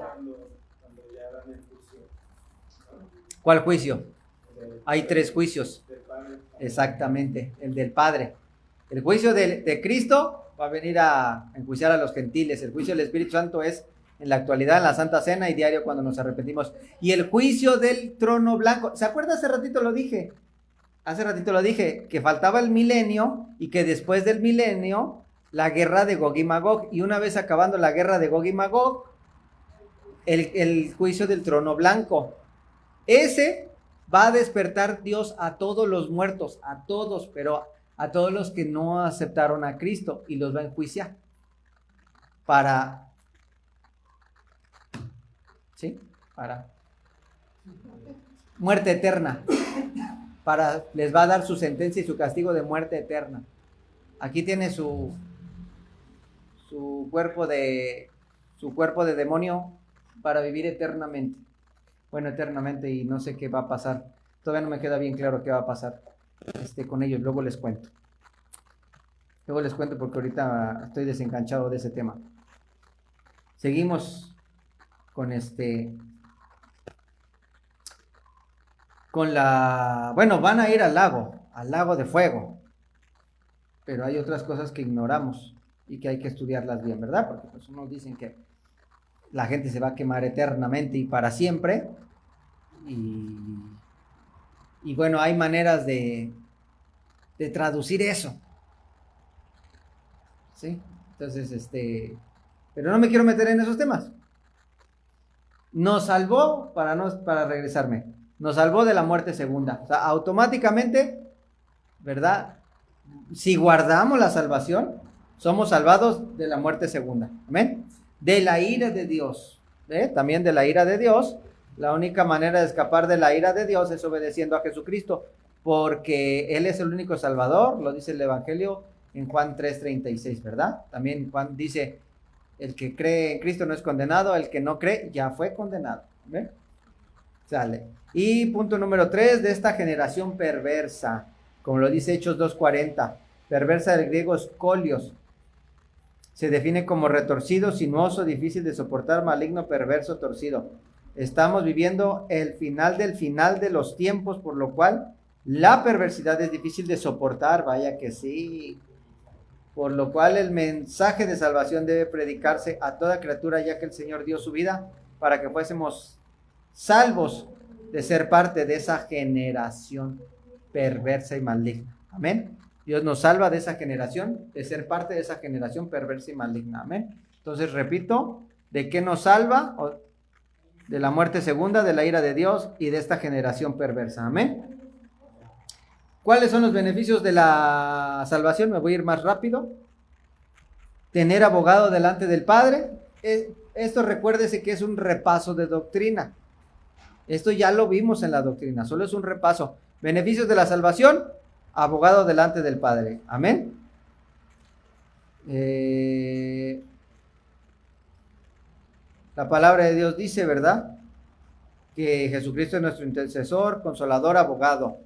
¿Cuál juicio? Hay 3 juicios. Exactamente, el del Padre. El juicio de Cristo va a venir a enjuiciar a los gentiles. El juicio del Espíritu Santo es en la actualidad, en la Santa Cena y diario cuando nos arrepentimos. Y el juicio del trono blanco. ¿Se acuerda? Hace ratito lo dije, que faltaba el milenio y que después del milenio, la guerra de Gog y Magog. Y una vez acabando la guerra de Gog y Magog, el juicio del trono blanco. Ese va a despertar Dios a todos los muertos, a todos, pero a todos los que no aceptaron a Cristo, y los va a enjuiciar para muerte eterna. Les va a dar su sentencia y su castigo de muerte eterna. Aquí tiene su cuerpo de demonio para vivir eternamente. Bueno, eternamente, y no sé qué va a pasar. Todavía no me queda bien claro qué va a pasar con ellos. Luego les cuento porque ahorita estoy desenganchado de ese tema. Seguimos con van a ir al lago de fuego, pero hay otras cosas que ignoramos y que hay que estudiarlas bien, ¿verdad? Porque pues unos dicen que la gente se va a quemar eternamente y para siempre, y bueno, hay maneras de traducir eso, ¿sí? Entonces, pero no me quiero meter en esos temas. Nos salvó, para regresarme, nos salvó de la muerte segunda. O sea, automáticamente, ¿verdad? Si guardamos la salvación, somos salvados de la muerte segunda. Amén. De la ira de Dios. También de la ira de Dios. La única manera de escapar de la ira de Dios es obedeciendo a Jesucristo. porque Él es el único Salvador, lo dice el Evangelio en Juan 3:36, ¿verdad? También Juan dice, el que cree en Cristo no es condenado, el que no cree ya fue condenado. ¿Ven? Sale. Y punto número 3, de esta generación perversa, como lo dice Hechos 2:40, perversa del griego skolios, se define como retorcido, sinuoso, difícil de soportar, maligno, perverso, torcido. Estamos viviendo el final de los tiempos, por lo cual la perversidad es difícil de soportar, vaya que sí. Por lo cual el mensaje de salvación debe predicarse a toda criatura, ya que el Señor dio su vida para que fuésemos salvos de ser parte de esa generación perversa y maligna. Amén. Dios nos salva de esa generación, de ser parte de esa generación perversa y maligna. Amén. Entonces, repito, ¿de qué nos salva? De la muerte segunda, de la ira de Dios y de esta generación perversa. Amén. ¿Cuáles son los beneficios de la salvación? Me voy a ir más rápido. Tener abogado delante del Padre. Esto recuérdese que es un repaso de doctrina. Esto ya lo vimos en la doctrina, solo es un repaso. Beneficios de la salvación, abogado delante del Padre. Amén. La palabra de Dios dice, ¿verdad? Que Jesucristo es nuestro intercesor, consolador, abogado.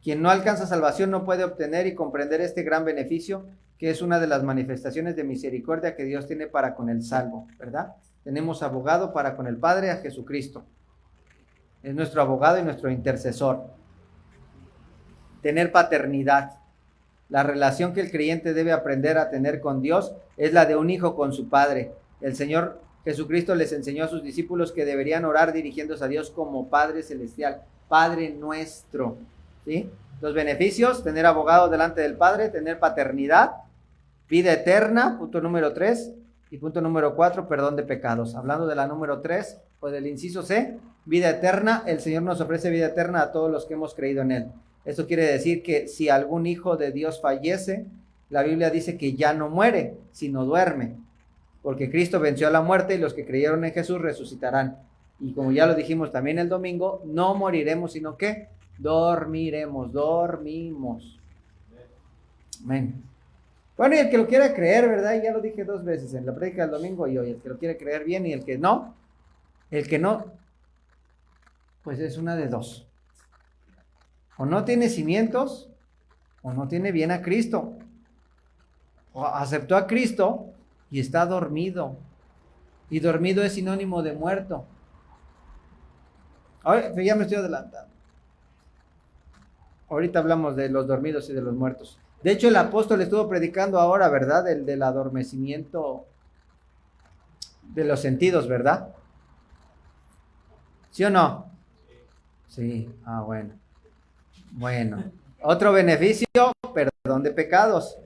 Quien no alcanza salvación no puede obtener y comprender este gran beneficio, que es una de las manifestaciones de misericordia que Dios tiene para con el salvo, ¿verdad? Tenemos abogado para con el Padre, a Jesucristo. Es nuestro abogado y nuestro intercesor. Tener paternidad. La relación que el creyente debe aprender a tener con Dios es la de un hijo con su padre. El Señor Jesucristo les enseñó a sus discípulos que deberían orar dirigiéndose a Dios como Padre Celestial, Padre nuestro. ¿Sí? Los beneficios: tener abogado delante del Padre, tener paternidad, vida eterna, punto número 3, y punto número 4, perdón de pecados. Hablando de la número 3, o del inciso C, vida eterna. El Señor nos ofrece vida eterna a todos los que hemos creído en Él. Esto quiere decir que si algún hijo de Dios fallece, la Biblia dice que ya no muere, sino duerme, porque Cristo venció a la muerte y los que creyeron en Jesús resucitarán. Y como ya lo dijimos también el domingo, no moriremos, sino que dormiremos. Amén. Bueno, y el que lo quiera creer, ¿verdad? Ya lo dije 2 veces en la prédica del domingo y hoy. El que lo quiere creer bien y el que no, pues es una de dos. O no tiene cimientos, o no tiene bien a Cristo. O aceptó a Cristo y está dormido. Y dormido es sinónimo de muerto. Ahora, ya me estoy adelantando. Ahorita hablamos de los dormidos y de los muertos. De hecho, el apóstol estuvo predicando ahora, ¿verdad? El del adormecimiento de los sentidos, ¿verdad? ¿Sí o no? Sí. Ah, bueno. Bueno. Otro beneficio, perdón de pecados.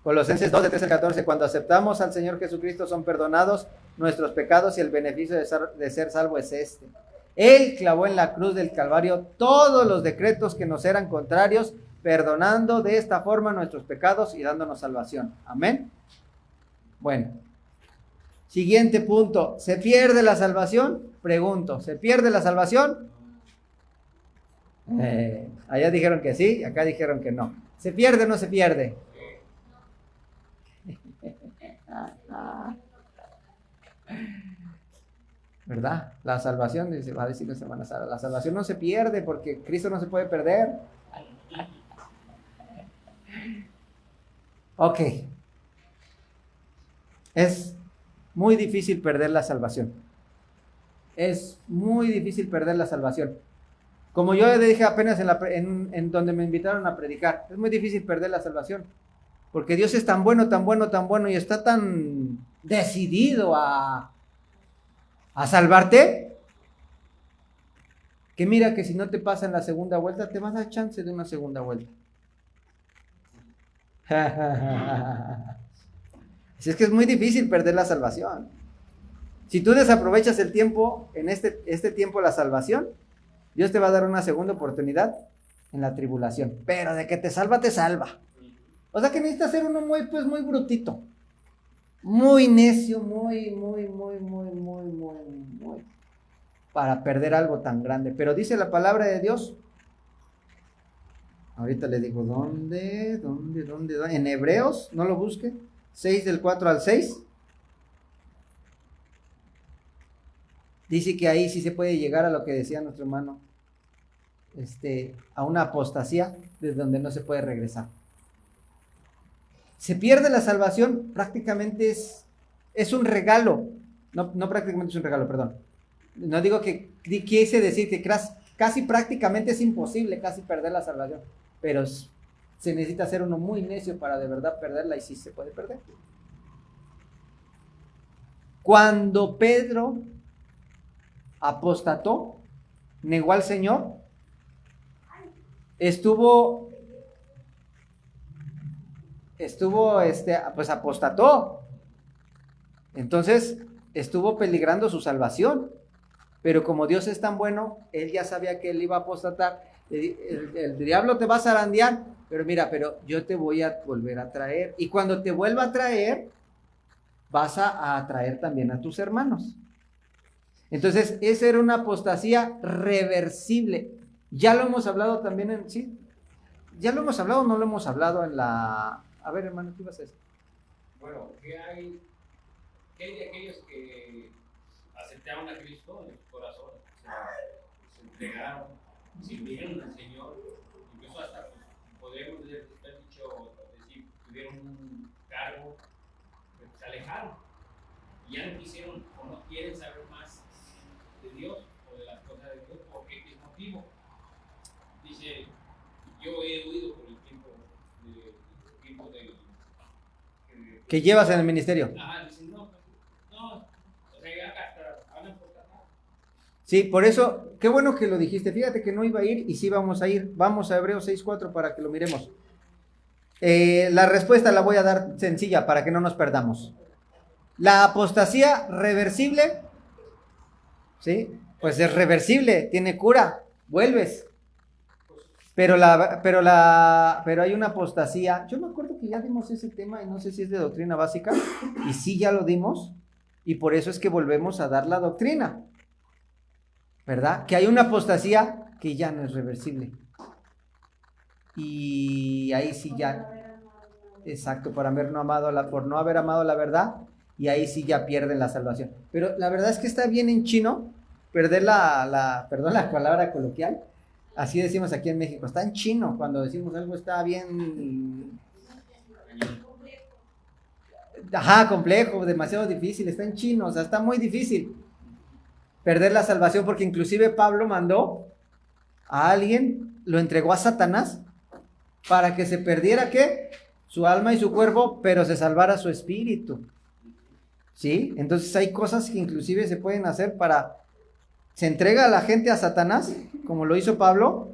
Colosenses 2, de 13 al 14. Cuando aceptamos al Señor Jesucristo son perdonados nuestros pecados y el beneficio de ser salvo es este. Él clavó en la cruz del Calvario todos los decretos que nos eran contrarios, perdonando de esta forma nuestros pecados y dándonos salvación. Amén. Bueno, siguiente punto. ¿Se pierde la salvación? Pregunto, ¿se pierde la salvación? Allá dijeron que sí, acá dijeron que no. ¿Se pierde o no se pierde? ¿Verdad? La salvación, va a decir nuestra hermana Sara, la salvación no se pierde porque Cristo no se puede perder. Ok. Es muy difícil perder la salvación. Es muy difícil perder la salvación. Como yo le dije apenas en donde me invitaron a predicar, es muy difícil perder la salvación. Porque Dios es tan bueno, tan bueno, tan bueno y está tan decidido a salvarte, que mira que si no te pasa en la segunda vuelta, te vas a dar chance de una segunda vuelta. Así es que es muy difícil perder la salvación. Si tú desaprovechas el tiempo, en este tiempo la salvación, Dios te va a dar una segunda oportunidad en la tribulación. Pero de que te salva, te salva. O sea que necesitas ser uno muy brutito. Muy necio, muy, para perder algo tan grande. Pero dice la palabra de Dios Ahorita le digo, ¿dónde? En Hebreos, no lo busque. 6 del 4 al 6. Dice que ahí sí se puede llegar a lo que decía nuestro hermano, a una apostasía desde donde no se puede regresar. Se pierde la salvación, prácticamente es un regalo. No prácticamente es un regalo, perdón. No digo que quise decir que casi prácticamente es imposible casi perder la salvación, pero se necesita ser uno muy necio para de verdad perderla, y sí se puede perder. Cuando Pedro apostató, negó al Señor, pues apostató. Entonces estuvo peligrando su salvación. Pero como Dios es tan bueno, él ya sabía que él iba a apostatar. El diablo te va a zarandear, pero mira, pero yo te voy a volver a traer. Y cuando te vuelva a traer, vas a atraer también a tus hermanos. Entonces, esa era una apostasía reversible. Ya lo hemos hablado también ¿sí? ¿Ya lo hemos hablado o no lo hemos hablado en la... A ver, hermano, ¿qué ibas a decir? Bueno, ¿qué hay de aquellos que aceptaron a Cristo en su corazón, se entregaron, sirvieron al Señor, incluso hasta podríamos decir, tuvieron un cargo, pero se alejaron y ya no quisieron o no quieren saber más de Dios o de las cosas de Dios? ¿Por qué? ¿Qué motivo? Dice, yo he huido por el tiempo que llevas en el ministerio. Dicen, no, o sea, ya hasta hablan por trabajo. Sí, por eso, qué bueno que lo dijiste. Fíjate que no iba a ir y sí vamos a ir. Vamos a Hebreos 6:4 para que lo miremos. La respuesta la voy a dar sencilla para que no nos perdamos. La apostasía reversible, ¿sí? Pues es reversible, tiene cura, vuelves. Pero hay una apostasía. Yo me acuerdo que ya dimos ese tema y no sé si es de doctrina básica, y sí ya lo dimos, y por eso es que volvemos a dar la doctrina, ¿verdad? Que hay una apostasía que ya no es reversible. Y ahí sí ya, exacto, por no haber amado la verdad, y ahí sí ya pierden la salvación. Pero la verdad es que está bien en chino perder perdón la palabra coloquial, así decimos aquí en México, está en chino cuando decimos algo está bien, complejo, demasiado difícil, está en chino, o sea, está muy difícil perder la salvación, porque inclusive Pablo mandó a alguien, lo entregó a Satanás para que se perdiera, ¿qué? Su alma y su cuerpo, pero se salvara su espíritu, ¿sí? Entonces hay cosas que inclusive se pueden hacer se entrega a la gente a Satanás, como lo hizo Pablo,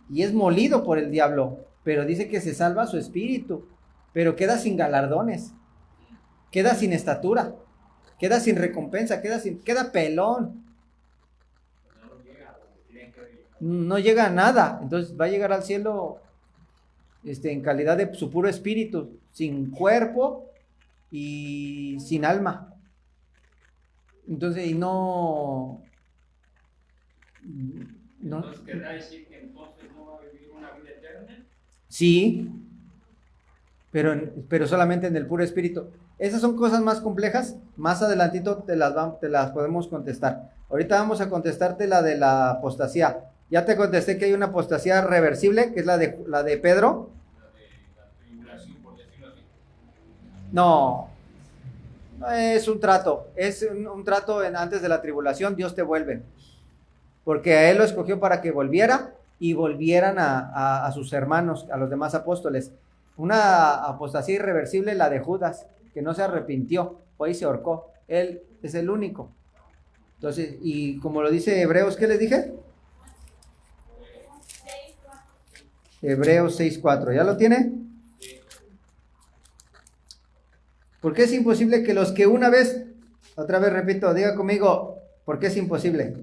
y es molido por el diablo, pero dice que se salva su espíritu, pero queda sin galardones, queda sin estatura, queda sin recompensa, queda pelón. No llega a nada, entonces va a llegar al cielo en calidad de su puro espíritu, sin cuerpo y sin alma. Entonces, Entonces, ¿querrá decir que entonces no va a vivir una vida eterna? Sí, pero solamente en el puro espíritu. Esas son cosas más complejas, más adelantito te las podemos contestar. Ahorita vamos a contestarte la de la apostasía. Ya te contesté que hay una apostasía reversible, que es la de Pedro. La tribulación, por decirlo así. No, es un trato, un trato antes de la tribulación, Dios te vuelve. Porque a él lo escogió para que volviera y volvieran a sus hermanos, a los demás apóstoles. Una apostasía irreversible, la de Judas, que no se arrepintió, fue y se ahorcó. Él es el único. Entonces, y como lo dice Hebreos, ¿qué les dije? Hebreos 6:4, ¿ya lo tiene? Porque es imposible que los que una vez, otra vez repito, diga conmigo, ¿por qué es imposible?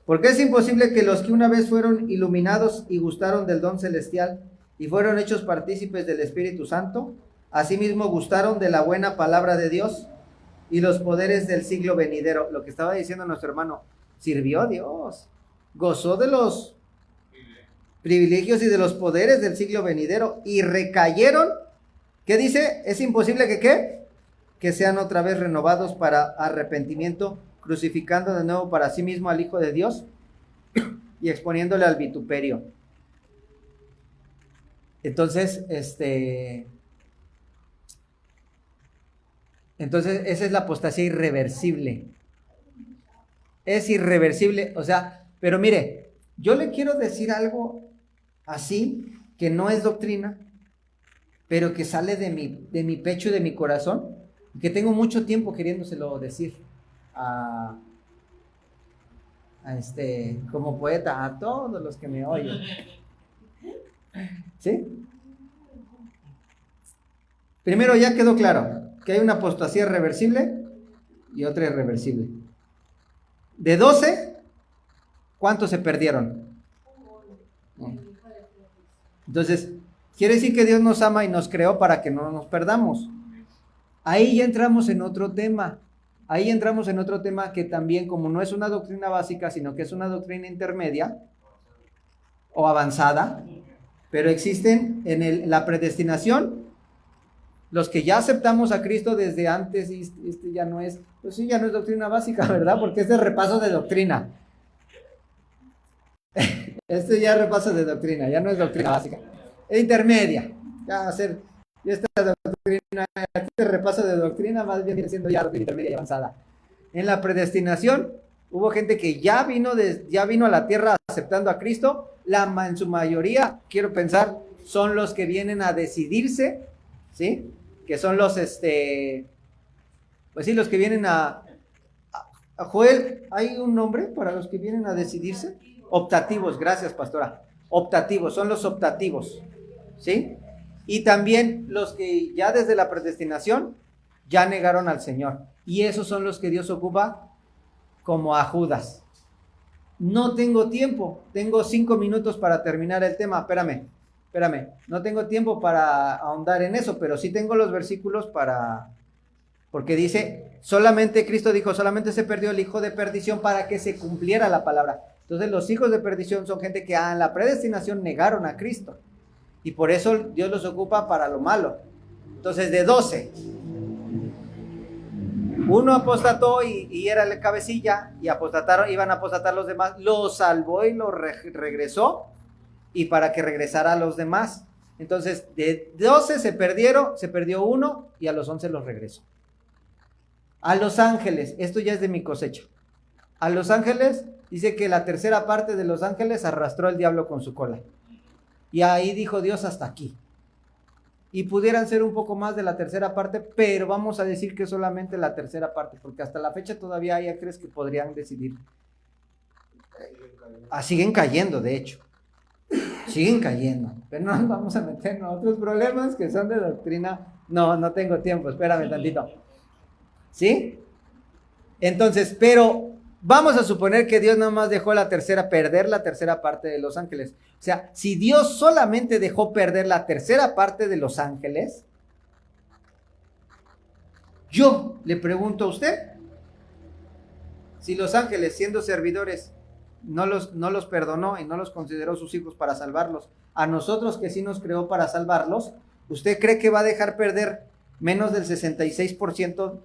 Porque es imposible que los que una vez fueron iluminados y gustaron del don celestial y fueron hechos partícipes del Espíritu Santo, asimismo gustaron de la buena palabra de Dios y los poderes del siglo venidero. Lo que estaba diciendo nuestro hermano, sirvió a Dios, gozó de los privilegios y de los poderes del siglo venidero, y recayeron, ¿qué dice? Es imposible que ¿qué? Que sean otra vez renovados para arrepentimiento, crucificando de nuevo para sí mismo al Hijo de Dios y exponiéndole al vituperio. Entonces, esa es la apostasía irreversible. Es irreversible, o sea, pero mire, yo le quiero decir algo así, que no es doctrina, pero que sale de mi pecho y de mi corazón, que tengo mucho tiempo queriéndoselo decir como poeta, a todos los que me oyen. ¿Sí? Primero ya quedó claro que hay una apostasía reversible y otra irreversible. De 12, ¿cuántos se perdieron? Entonces, quiere decir que Dios nos ama y nos creó para que no nos perdamos. Ahí ya entramos en otro tema. Ahí entramos en otro tema que también, como no es una doctrina básica, sino que es una doctrina intermedia o avanzada, pero existen en la predestinación, los que ya aceptamos a Cristo desde antes, y ya no es, pues sí, ya no es doctrina básica, ¿verdad? Porque es de repaso de doctrina. Ya es repaso de doctrina, ya no es doctrina básica. Es intermedia. Ya esta doctrina, este repaso de doctrina más bien viene siendo ya doctrina intermedia y avanzada. En la predestinación hubo gente que ya vino a la tierra aceptando a Cristo. En su mayoría, quiero pensar, son los que vienen a decidirse, ¿sí? Que son los, pues sí, los que vienen a Joel, ¿hay un nombre para los que vienen a decidirse? Optativos, gracias, pastora. Optativos, son los optativos, ¿sí? Y también los que ya desde la predestinación ya negaron al Señor. Y esos son los que Dios ocupa como a Judas. No tengo tiempo, tengo 5 minutos para terminar el tema. Espérame, no tengo tiempo para ahondar en eso, pero sí tengo los versículos porque dice, Cristo dijo, solamente se perdió el hijo de perdición para que se cumpliera la palabra. Entonces los hijos de perdición son gente que en la predestinación negaron a Cristo. Y por eso Dios los ocupa para lo malo. Entonces de 12, uno apostató y era la cabecilla, y iban a apostatar los demás, lo salvó y lo regresó, y para que regresara a los demás. Entonces de 12 se perdió uno, y a los 11 los regresó. A los ángeles, esto ya es de mi cosecha. A los ángeles, dice que la tercera parte de los ángeles arrastró el diablo con su cola. Y ahí dijo Dios, hasta aquí. Y pudieran ser un poco más de la tercera parte, pero vamos a decir que solamente la tercera parte, porque hasta la fecha todavía ya crees que podrían decidir. Siguen cayendo, de hecho. Siguen cayendo. Pero no nos vamos a meter en otros problemas que son de doctrina. No tengo tiempo, espérame tantito. ¿Sí? Entonces, pero vamos a suponer que Dios nada más dejó perder la tercera parte de los ángeles. O sea, si Dios solamente dejó perder la tercera parte de los ángeles, yo le pregunto a usted, si los ángeles, siendo servidores, no los perdonó y no los consideró sus hijos para salvarlos, a nosotros que sí nos creó para salvarlos, ¿usted cree que va a dejar perder menos del 66%?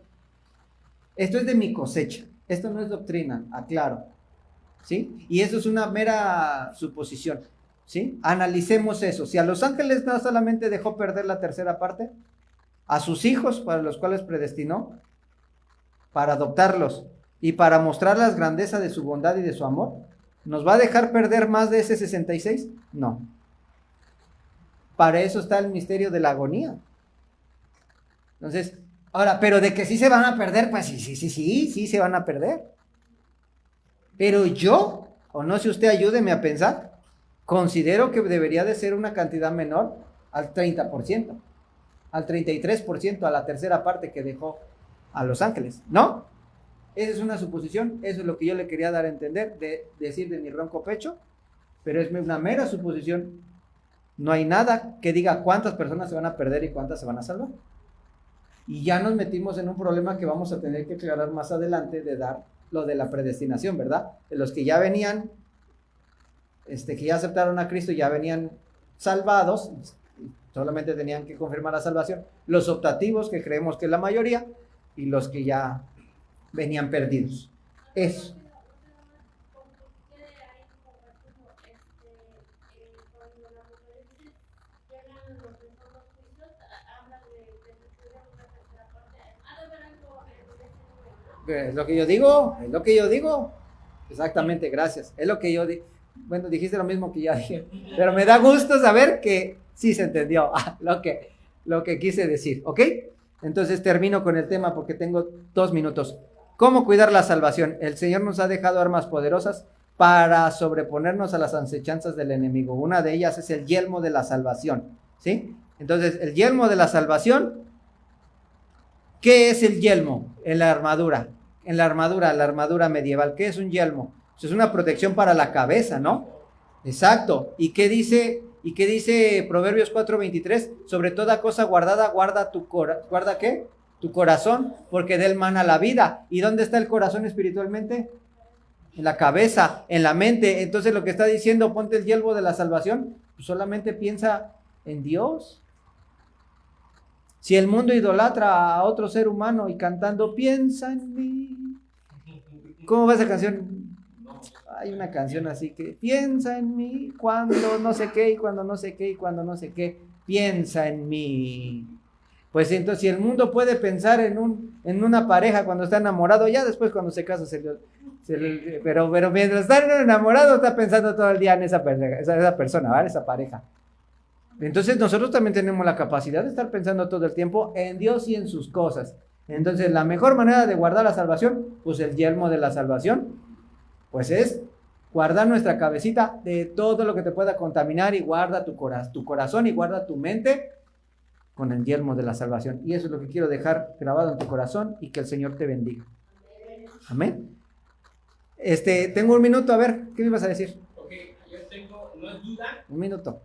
Esto es de mi cosecha. Esto no es doctrina, aclaro, ¿sí? Y eso es una mera suposición, ¿sí? Analicemos eso. Si a los ángeles no solamente dejó perder la tercera parte, a sus hijos para los cuales predestinó, para adoptarlos y para mostrar la grandeza de su bondad y de su amor, ¿nos va a dejar perder más de ese 66? No. Para eso está el misterio de la agonía. Entonces, ahora, pero de que sí se van a perder, pues sí se van a perder. Pero yo, o no sé usted, ayúdeme a pensar, considero que debería de ser una cantidad menor al 30%, al 33%, a la tercera parte que dejó a los ángeles, ¿no? Esa es una suposición, eso es lo que yo le quería dar a entender, decir de mi ronco pecho, pero es una mera suposición. No hay nada que diga cuántas personas se van a perder y cuántas se van a salvar. Y ya nos metimos en un problema que vamos a tener que aclarar más adelante, de dar lo de la predestinación, ¿verdad? De los que ya venían que ya aceptaron a Cristo, ya venían salvados, solamente tenían que confirmar la salvación, los optativos, que creemos que es la mayoría, y los que ya venían perdidos. Eso. Es lo que yo digo, es lo que yo digo. Exactamente, gracias. Es lo que yo digo. Bueno, dijiste lo mismo que ya dije, pero me da gusto saber que sí se entendió lo que quise decir, ¿ok? Entonces termino con el tema porque tengo 2 minutos. ¿Cómo cuidar la salvación? El Señor nos ha dejado armas poderosas para sobreponernos a las acechanzas del enemigo. Una de ellas es el yelmo de la salvación, ¿sí? Entonces, el yelmo de la salvación, ¿qué es el yelmo? En la armadura medieval, ¿qué es un yelmo? Es una protección para la cabeza, ¿no? Exacto. ¿Y qué dice Proverbios 4:23? Sobre toda cosa guardada, guarda ¿qué? Tu corazón, porque de él mana la vida. ¿Y dónde está el corazón espiritualmente? En la cabeza, en la mente. Entonces lo que está diciendo, ponte el yelmo de la salvación, pues solamente piensa en Dios. Si el mundo idolatra a otro ser humano y cantando, piensa en mí. ¿Cómo va esa canción? Hay una canción así que piensa en mí cuando no sé qué y cuando no sé qué y cuando no sé qué. Piensa en mí. Pues entonces, si el mundo puede pensar en una pareja cuando está enamorado, ya después cuando se casa pero mientras está enamorado está pensando todo el día en esa persona, ¿vale? Esa pareja. Entonces nosotros también tenemos la capacidad de estar pensando todo el tiempo en Dios y en sus cosas. Entonces la mejor manera de guardar la salvación, pues el yelmo de la salvación, pues es guardar nuestra cabecita de todo lo que te pueda contaminar y guarda tu corazón y guarda tu mente con el yelmo de la salvación. Y eso es lo que quiero dejar grabado en tu corazón y que el Señor te bendiga. Amén. Tengo 1 minuto, a ver, ¿qué me ibas a decir? Ok, yo tengo, no es duda. 1 minuto.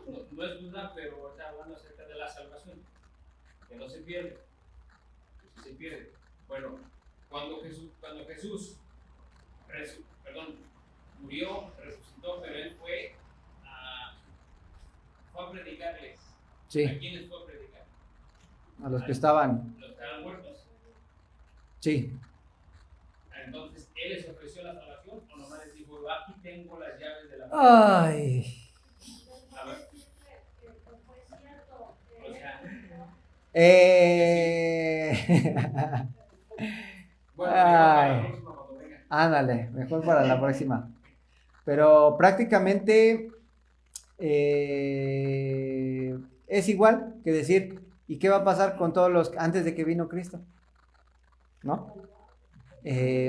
No es duda, pero ahorita hablando acerca de la salvación, que no se pierde. Se pierde. Bueno, cuando Jesús murió, resucitó, pero él fue a predicarles. Sí. ¿A quiénes fue a predicar? A los que estaban. Los que estaban muertos. Sí. Entonces, ¿él les ofreció la salvación o nomás les dijo, aquí tengo las llaves de la muerte? Ay. A ver. O sea. Bueno, Ay. Ándale, mejor para la próxima. Pero prácticamente es igual que decir, ¿y qué va a pasar con todos los antes de que vino Cristo? ¿No?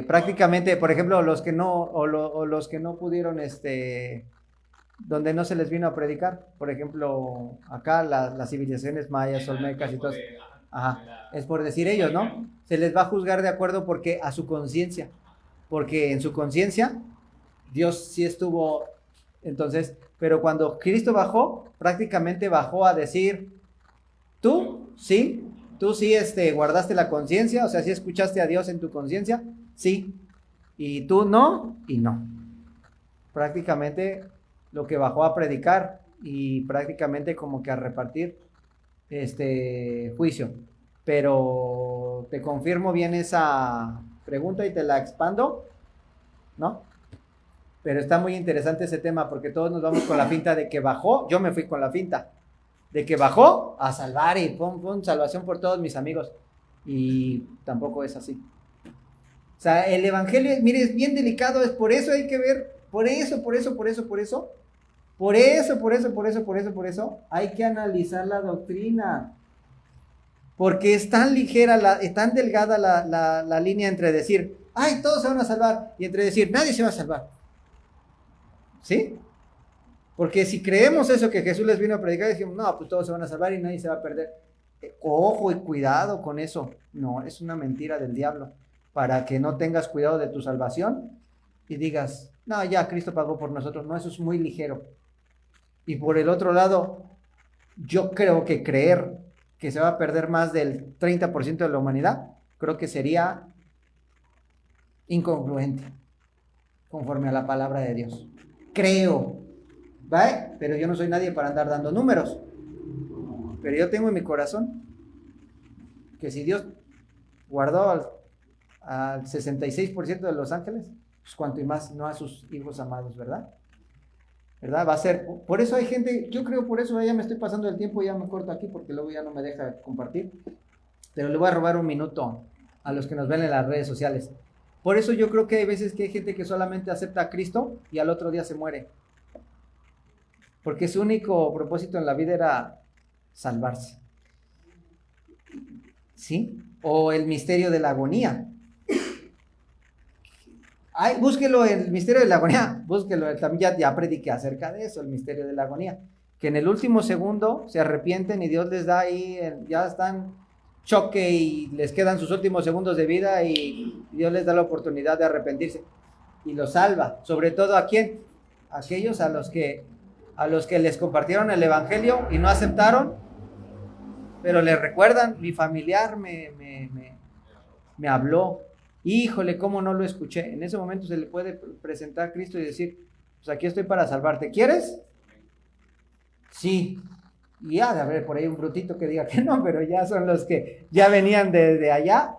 Prácticamente, por ejemplo, los que no, o los que no pudieron, donde no se les vino a predicar, por ejemplo, acá las civilizaciones mayas, olmecas y todo. Ajá, es por decir ellos, ¿no? Se les va a juzgar de acuerdo porque a su conciencia, porque en su conciencia Dios sí estuvo, entonces, pero cuando Cristo bajó, prácticamente bajó a decir, tú sí guardaste la conciencia, o sea, sí escuchaste a Dios en tu conciencia, sí, y tú no, y no. Prácticamente lo que bajó a predicar y prácticamente como que a repartir juicio. Pero te confirmo bien esa pregunta y te la expando, ¿no? Pero está muy interesante ese tema porque todos nos vamos con la finta de que bajó. Yo me fui con la finta de que bajó a salvar y pum, salvación por todos mis amigos. Y tampoco es así. O sea, el evangelio, mire, es bien delicado, es por eso hay que ver, por eso hay que analizar la doctrina. Porque es tan ligera, es tan delgada la línea entre decir, ay, todos se van a salvar, y entre decir, nadie se va a salvar. ¿Sí? Porque si creemos eso que Jesús les vino a predicar, decimos, no, pues todos se van a salvar y nadie se va a perder. Ojo y cuidado con eso. No, es una mentira del diablo. Para que no tengas cuidado de tu salvación y digas, no, ya Cristo pagó por nosotros. No, eso es muy ligero. Y por el otro lado, yo creo que creer que se va a perder más del 30% de la humanidad, creo que sería incongruente conforme a la palabra de Dios. creo, ¿vale? Pero yo no soy nadie para andar dando números. Pero yo tengo en mi corazón que si Dios guardó al 66% de los ángeles, pues cuanto y más no a sus hijos amados, ¿verdad? ¿Verdad? Va a ser, por eso hay gente, yo creo por eso ya me estoy pasando el tiempo, ya me corto aquí porque luego ya no me deja compartir, pero le voy a robar un minuto a los que nos ven en las redes sociales. Por eso yo creo que hay veces que hay gente que solamente acepta a Cristo y al otro día se muere, porque su único propósito en la vida era salvarse, ¿sí? O el misterio de la agonía. Ay, búsquelo, el misterio de la agonía, búsquelo, también ya prediqué acerca de eso, el misterio de la agonía, que en el último segundo se arrepienten y Dios les da ahí, ya están choque y les quedan sus últimos segundos de vida y Dios les da la oportunidad de arrepentirse y los salva, sobre todo ¿a quién? Aquellos a los que les compartieron el evangelio y no aceptaron, pero les recuerdan, mi familiar me habló, híjole, ¿cómo no lo escuché? En ese momento se le puede presentar a Cristo y decir, pues aquí estoy para salvarte, ¿quieres? Sí. Y ha de haber por ahí un brutito que diga que no, pero ya son los que ya venían desde allá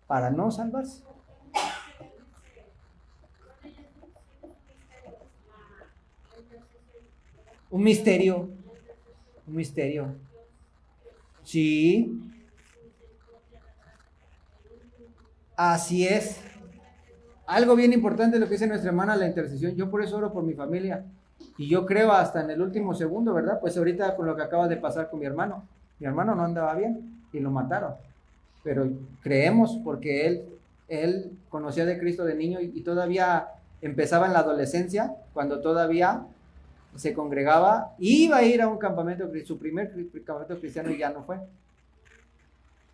para no salvarse. Un misterio. Sí. Así es. Algo bien importante lo que dice nuestra hermana, la intercesión. Yo por eso oro por mi familia. Y yo creo hasta en el último segundo, ¿verdad? Pues ahorita con lo que acaba de pasar con mi hermano. Mi hermano no andaba bien y lo mataron. Pero creemos porque él conocía de Cristo de niño y todavía empezaba en la adolescencia, cuando todavía se congregaba, iba a ir a un campamento, su primer campamento cristiano y ya no fue.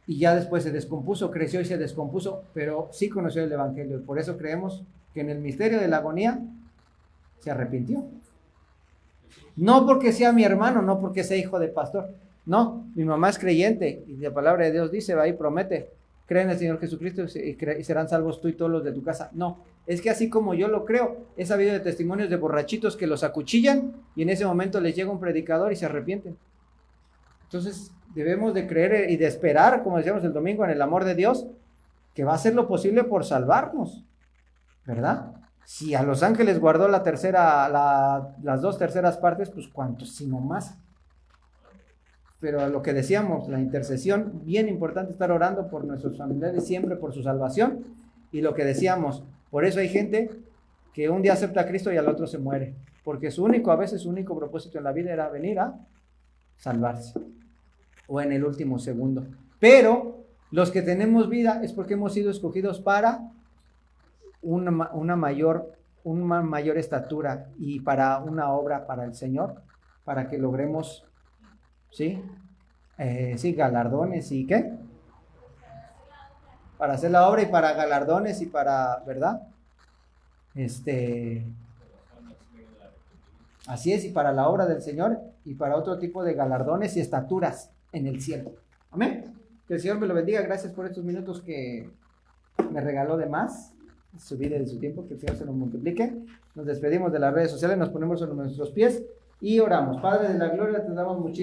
Y ya después se descompuso, creció y se descompuso, pero sí conoció el evangelio. Y por eso creemos que en el misterio de la agonía se arrepintió. No porque sea mi hermano, no porque sea hijo de pastor. No, mi mamá es creyente y la palabra de Dios dice, va y promete, cree en el Señor Jesucristo y serán salvos tú y todos los de tu casa. No, es que así como yo lo creo, he sabido de testimonios de borrachitos que los acuchillan y en ese momento les llega un predicador y se arrepienten. Entonces debemos de creer y de esperar, como decíamos el domingo, en el amor de Dios, que va a hacer lo posible por salvarnos, ¿verdad? Si a los ángeles guardó las 2/3 partes, pues cuántos, sino más. Pero a lo que decíamos, la intercesión, bien importante estar orando por nuestros familiares siempre por su salvación. Y lo que decíamos, por eso hay gente que un día acepta a Cristo y al otro se muere, porque a veces su único propósito en la vida era venir a salvarse, o en el último segundo. Pero los que tenemos vida es porque hemos sido escogidos para una mayor estatura y para una obra para el Señor, para que logremos, ¿sí? Sí, galardones y ¿qué? Para hacer la obra y para galardones y para, ¿verdad? Así es, y para la obra del Señor y para otro tipo de galardones y estaturas en el cielo. Amén. Que el Señor me lo bendiga. Gracias por estos minutos que me regaló de más, su vida y su tiempo. Que el Señor se nos multiplique. Nos despedimos de las redes sociales, nos ponemos sobre nuestros pies y oramos. Padre de la gloria, te damos muchísimas